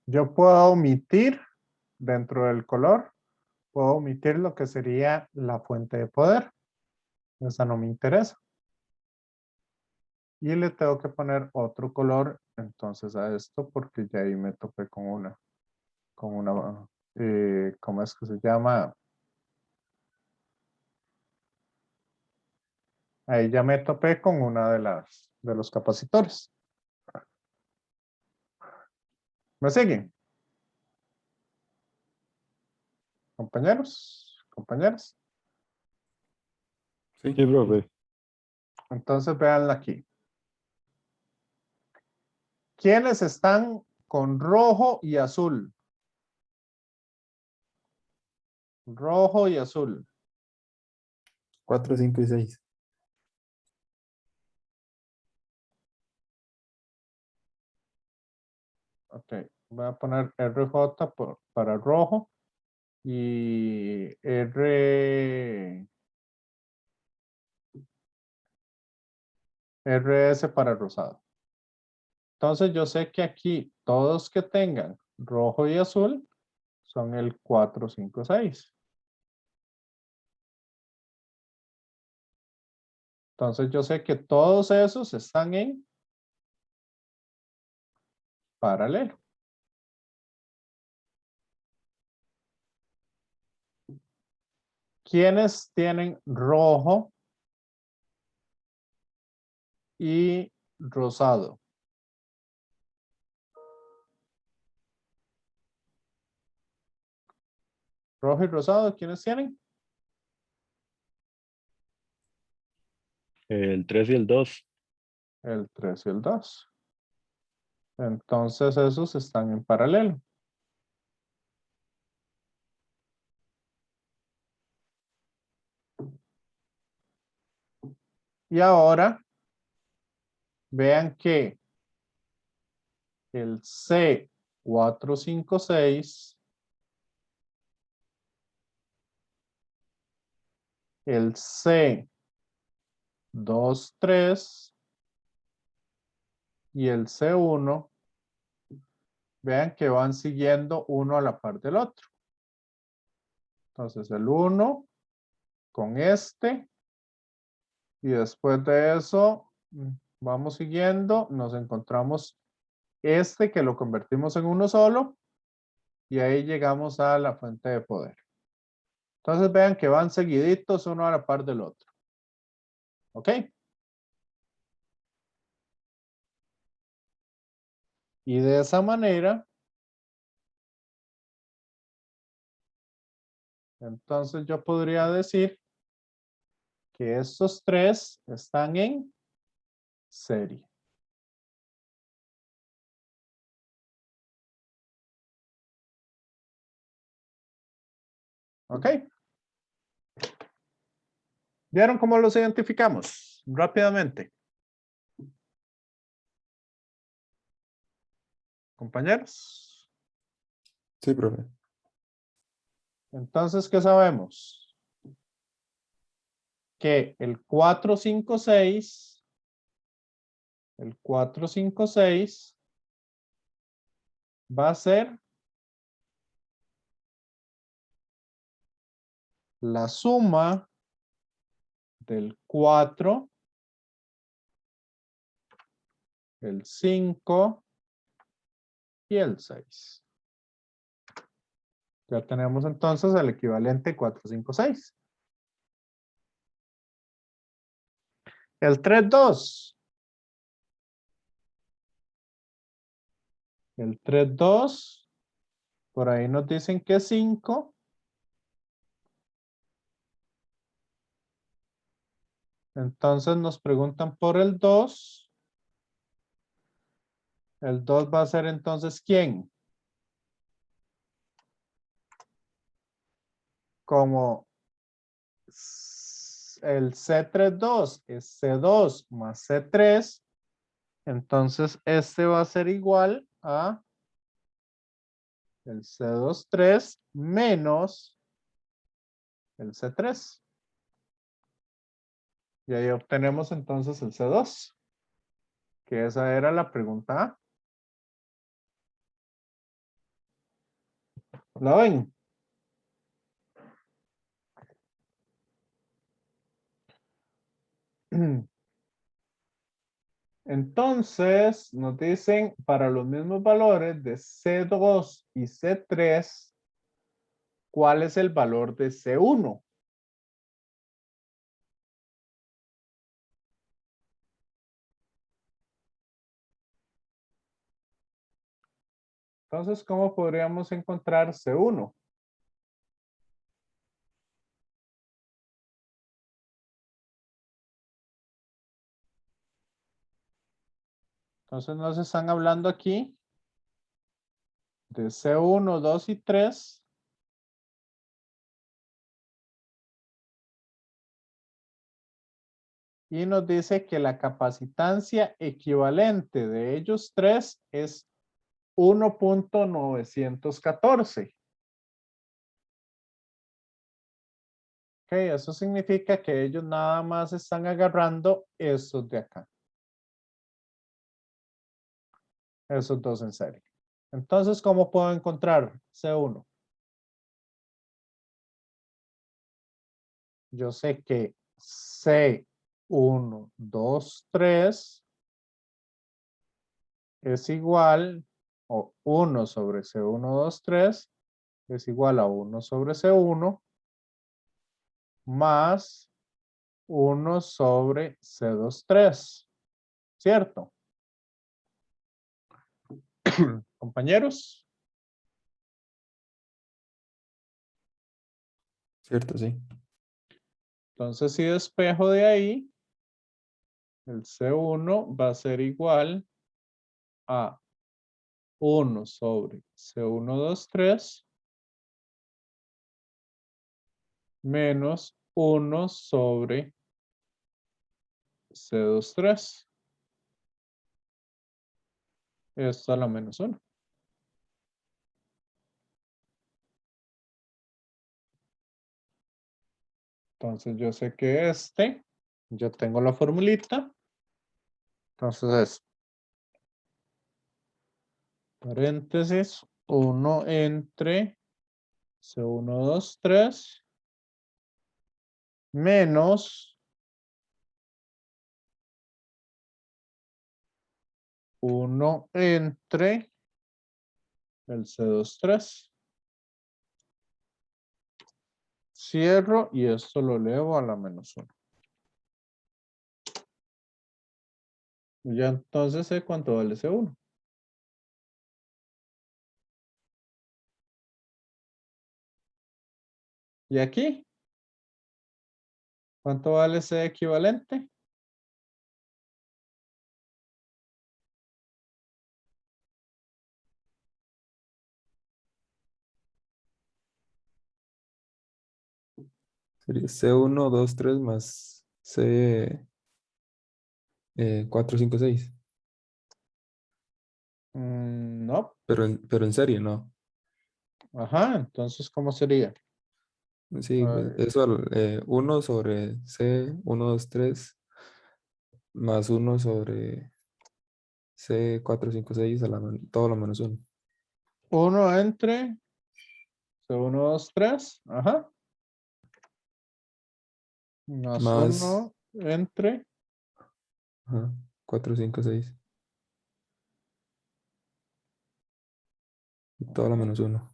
Yo puedo omitir dentro del color, puedo omitir lo que sería la fuente de poder. Esa no me interesa. Y le tengo que poner otro color entonces a esto porque ya ahí me topé con una, ¿cómo es que se llama? Ahí ya me topé con una de los capacitores. ¿Me siguen? Compañeros, compañeras. Sí. Sí, profe. Entonces véanla aquí. ¿Quiénes están con rojo y azul? Rojo y azul. 4, 5 y 6. Ok, voy a poner RJ para rojo y RS para rosado. Entonces yo sé que aquí todos que tengan rojo y azul son el 4, 5, 6. Entonces yo sé que todos esos están en paralelo. ¿Quiénes tienen rojo y rosado? Rojo y rosado, ¿quiénes tienen? El 3 y el 2. El 3 y el 2. Entonces esos están en paralelo. Y ahora vean que el C456, el C23 y el C1, vean que van siguiendo uno a la par del otro. Entonces el 1 con este y después de eso vamos siguiendo, nos encontramos este que lo convertimos en uno solo y ahí llegamos a la fuente de poder. Entonces vean que van seguiditos uno a la par del otro. ¿Ok? Y de esa manera, entonces yo podría decir que estos tres están en serie. ¿Ok? ¿Vieron cómo los identificamos? Rápidamente. Compañeros. Sí, profe. Entonces, ¿qué sabemos? Que el 456 va a ser la suma del 4, el 5 y el 6. Ya tenemos entonces el equivalente 456. El 32. El 32, por ahí nos dicen que es 5. Entonces nos preguntan por el 2. El 2 va a ser entonces ¿quién? Como el C32 es C2 más C3, entonces este va a ser igual a el C23 menos el C3. Y ahí obtenemos entonces el C2, que esa era la pregunta A. ¿La ven? Entonces, nos dicen para los mismos valores de C2 y C3, ¿cuál es el valor de C1? Entonces, ¿cómo podríamos encontrar C1? Entonces, nos están hablando aquí de C1, 2 y 3. Y nos dice que la capacitancia equivalente de ellos tres es 1.914. Ok, eso significa que ellos nada más están agarrando estos de acá. Esos dos en serie. Entonces, ¿cómo puedo encontrar C1? Yo sé que C1, 2, 3 es igual, o 1 sobre C1, 2, 3 es igual a 1 sobre C1 más 1 sobre C2, 3. ¿Cierto? Compañeros. Cierto, sí. Entonces, si despejo de ahí, el C1 va a ser igual a 1 sobre C123 menos 1 sobre C23. Esto a la menos 1. Entonces yo sé que yo tengo la formulita. Entonces es paréntesis 1 entre C123 menos 1 entre el C23. Cierro y esto lo elevo a la menos 1. Y ya entonces sé cuánto vale C1. Y aquí, ¿cuánto vale C equivalente? Sería C1, 2, 3 más C 4, 5, 6. No. Pero en serie, no. Ajá, entonces, ¿cómo sería? Sí, pues, eso 1 sobre C, 1, 2, 3 más 1 sobre C 4, 5, 6 todo lo menos 1. 1 entre C1, 2, 3. Ajá. Más Más 1 entre 4, 5, 6. Todo lo menos 1.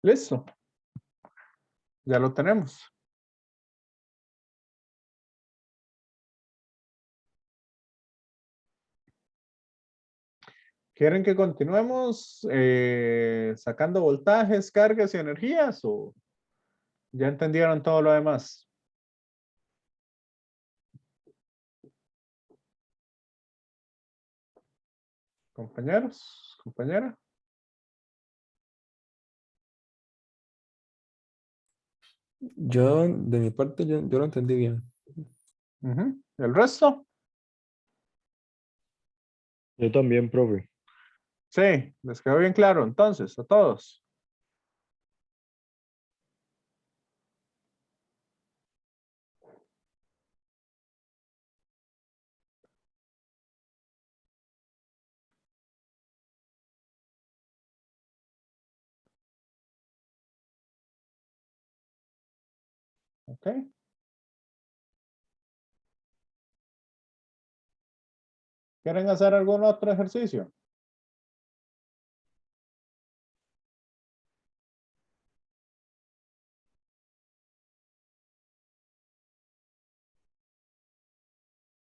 Listo. Ya lo tenemos. ¿Quieren que continuemos sacando voltajes, cargas y energías o ya entendieron todo lo demás? Compañeros, compañera. Yo, de mi parte, yo lo entendí bien. Ujú. ¿El resto? Yo también, profe. Sí, les quedó bien claro entonces a todos. Ok. ¿Quieren hacer algún otro ejercicio?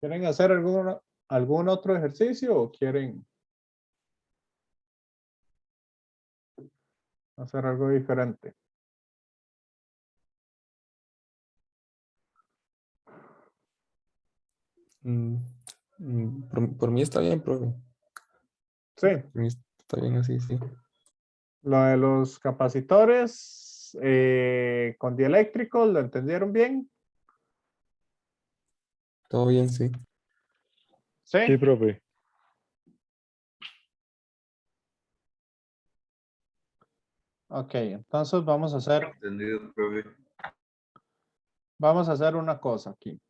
¿Quieren hacer algún otro ejercicio o quieren hacer algo diferente? Mm, por mí está bien, profe. Sí, Por mí está bien así, sí. lo de los capacitores con dieléctricos, ¿lo entendieron bien? Todo bien, sí. Sí. Sí, profe. Ok, entonces vamos a hacer Entendido, profe. una cosa aquí.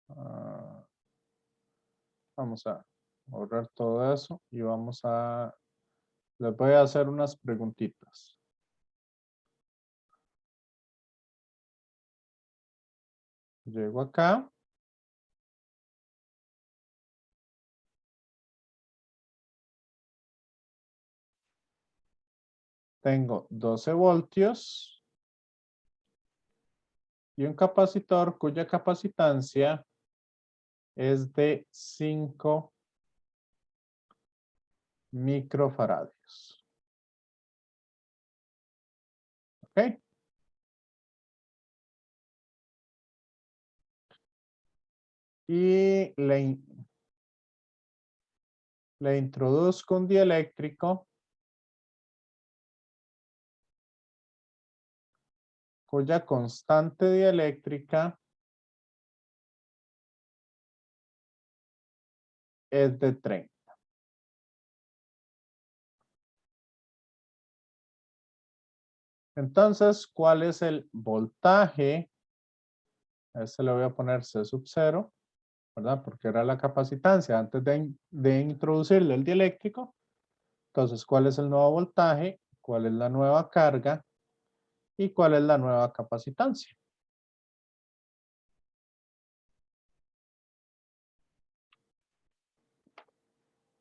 Ah, vamos a borrar todo eso y les voy a hacer unas preguntitas. Llego acá. Tengo 12 voltios y un capacitor cuya capacitancia es de 5 microfaradios. ¿Ok? Y le introduzco un dieléctrico cuya constante dieléctrica es de 30. Entonces, ¿cuál es el voltaje? A este le voy a poner C sub 0, ¿verdad? Porque era la capacitancia antes de introducirle el dieléctrico. Entonces, ¿cuál es el nuevo voltaje? ¿Cuál es la nueva carga? ¿Y cuál es la nueva capacitancia?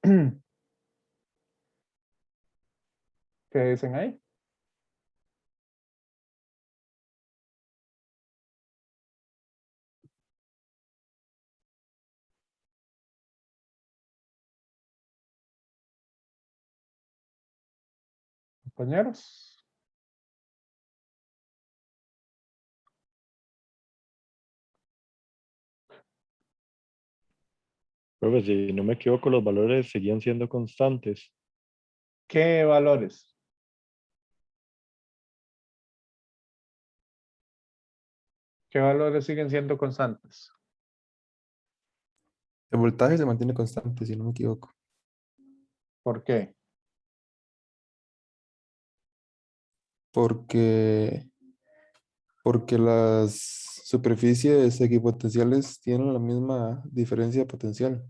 ¿Qué dicen ahí? Compañeros. Profe, si no me equivoco, los valores seguían siendo constantes. ¿Qué valores? ¿Qué valores siguen siendo constantes? El voltaje se mantiene constante, si no me equivoco. ¿Por qué? Porque, porque las superficies equipotenciales tienen la misma diferencia de potencial.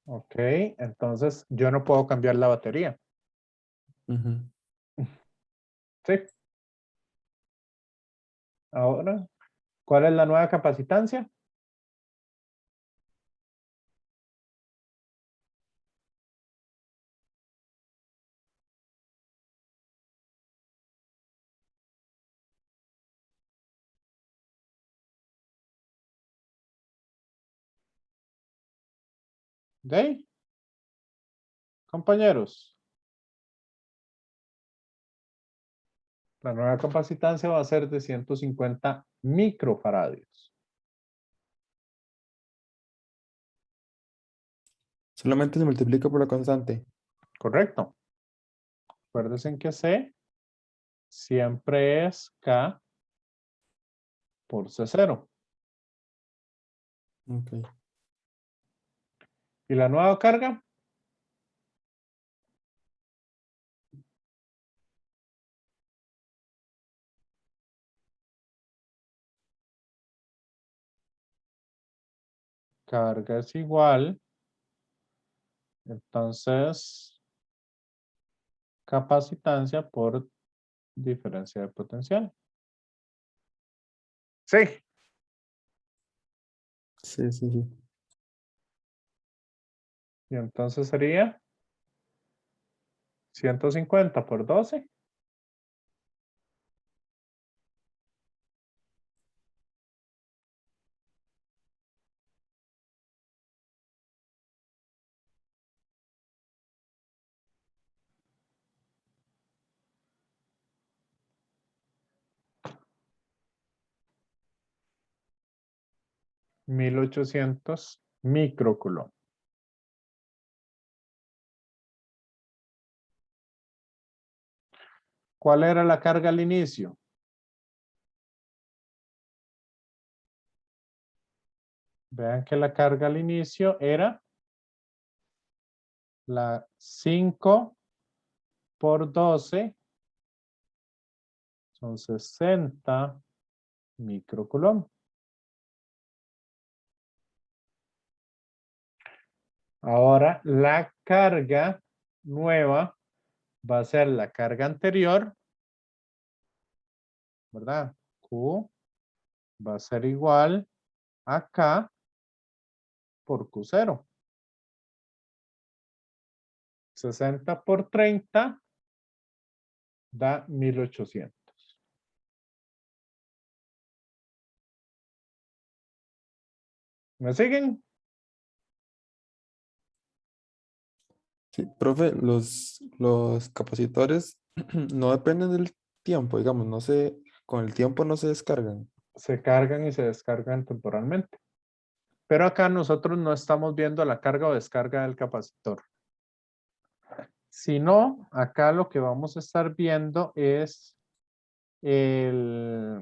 Ok, entonces yo no puedo cambiar la batería. Ujú. Sí. Ahora, ¿cuál es la nueva capacitancia? ¿De? Compañeros. La nueva capacitancia va a ser de 150 microfaradios. Solamente se multiplica por la constante. ¿Correcto? Acuérdense que C siempre es K por C0. Ok. ¿Y la nueva carga? Carga es igual. Entonces, capacitancia por diferencia de potencial. Sí. Sí, sí, sí. Y entonces sería 150 por 12. $1,800 microcoulomb. ¿Cuál era la carga al inicio? Vean que la carga al inicio era la 5 por 12. Son 60 microcoulomb. Ahora la carga nueva va a ser la carga anterior, ¿verdad? Q va a ser igual a K por Q0. 60 por 30 da 1,800. ¿Me siguen? Sí, profe, los capacitores no dependen del tiempo, digamos, no se, con el tiempo no se descargan. Se cargan y se descargan temporalmente. Pero acá nosotros no estamos viendo la carga o descarga del capacitor. Sino, acá lo que vamos a estar viendo es el,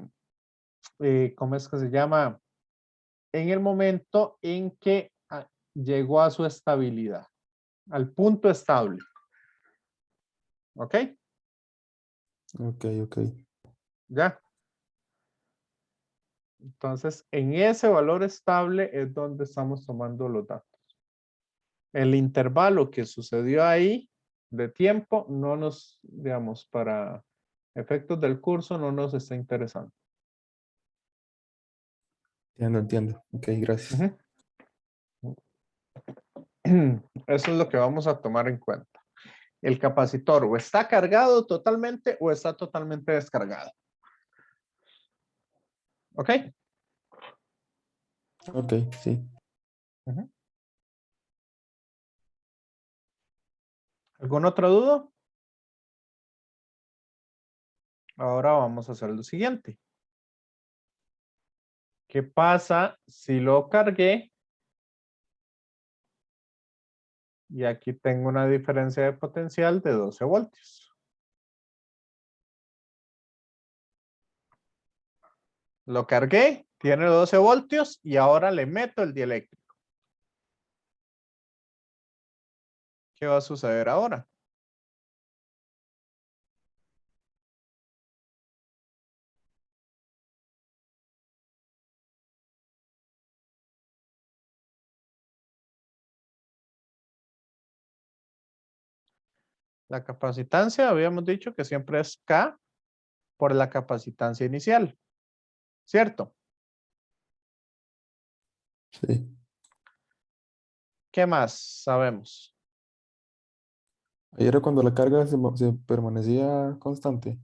¿cómo es que se llama? En el momento en que llegó a su estabilidad, al punto estable. ¿Ok? Ok, ok. Ya. Entonces, en ese valor estable es donde estamos tomando los datos. El intervalo que sucedió ahí de tiempo no nos, digamos, para efectos del curso no nos está interesando. Entiendo, entiendo. Ok, gracias. Ujú. Eso es lo que vamos a tomar en cuenta. El capacitor o está cargado totalmente o está totalmente descargado. ¿Ok? Ok, sí. Ujú. ¿Algún otro duda? Ahora vamos a hacer lo siguiente. ¿Qué pasa si lo cargué? Y aquí tengo una diferencia de potencial de 12 voltios. Lo cargué, tiene 12 voltios y ahora le meto el dieléctrico. ¿Qué va a suceder ahora? La capacitancia, habíamos dicho que siempre es K por la capacitancia inicial, ¿cierto? Sí. ¿Qué más sabemos? Ahí era cuando la carga se permanecía constante.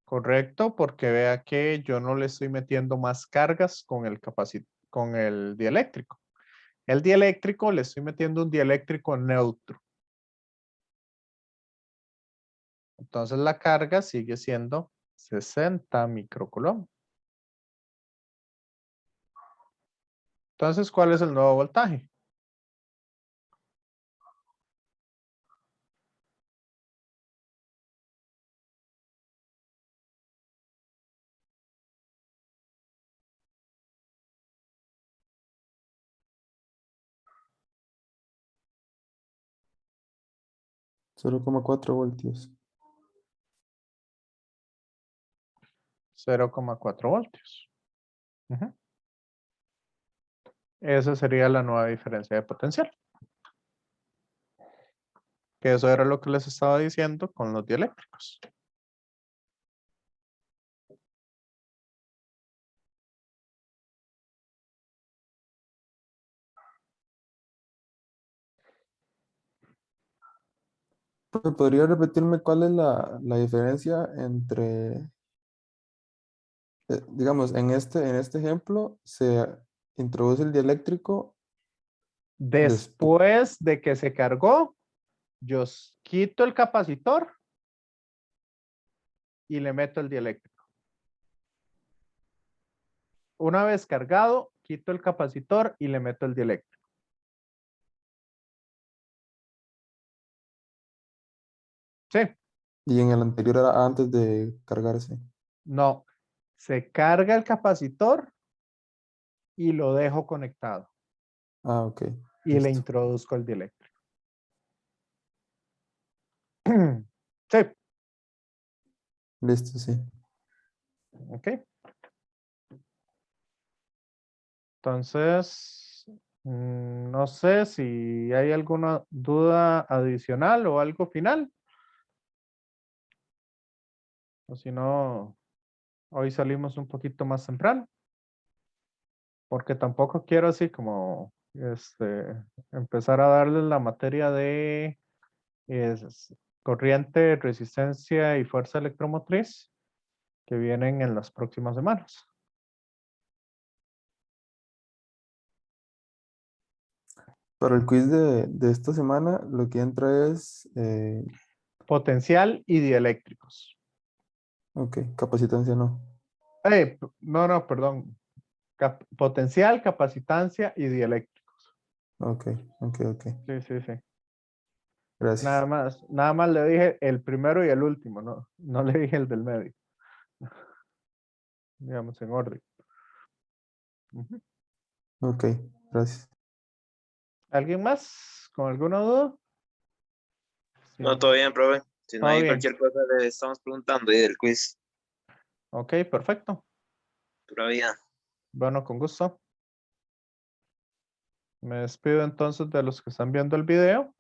Correcto, porque vea que yo no le estoy metiendo más cargas con el dieléctrico. El dieléctrico le estoy metiendo un dieléctrico neutro. Entonces la carga sigue siendo 60 microcoulomb. Entonces, ¿cuál es el nuevo voltaje? Cero coma cuatro voltios. 0,4 voltios. Ujú. Esa sería la nueva diferencia de potencial. Que eso era lo que les estaba diciendo con los dieléctricos. Profe, ¿podría repetirme cuál es la diferencia entre, digamos, en este ejemplo se introduce el dieléctrico después? Después de que se cargó, yo quito el capacitor y le meto el dieléctrico. Una vez cargado, quito el capacitor y le meto el dieléctrico. Sí, Y en el anterior era antes de cargarse. no. Se carga el capacitor y lo dejo conectado. Ah, ok. Y le Listo. introduzco el dieléctrico. Sí, Listo, sí. ok. Entonces, no sé si hay alguna duda adicional o algo final. O si no, hoy salimos un poquito más temprano. Porque tampoco quiero así como empezar a darles la materia de corriente, resistencia y fuerza electromotriz que vienen en las próximas semanas. Para el quiz de esta semana, lo que entra es, Potencial y dieléctricos. ok, capacitancia no. No, perdón. Potencial, capacitancia y dieléctricos. Ok, ok. Sí. Gracias. Nada más le dije el primero y el último, no le dije el del medio. Digamos, en orden. Ujú. Ok, gracias. ¿Alguien más con alguna duda? Sí. No, todo bien, profe. Si no Todo hay bien. cualquier cosa, le estamos preguntando y del quiz. Ok, perfecto. Pura vida. Bueno, con gusto. Me despido entonces de los que están viendo el video.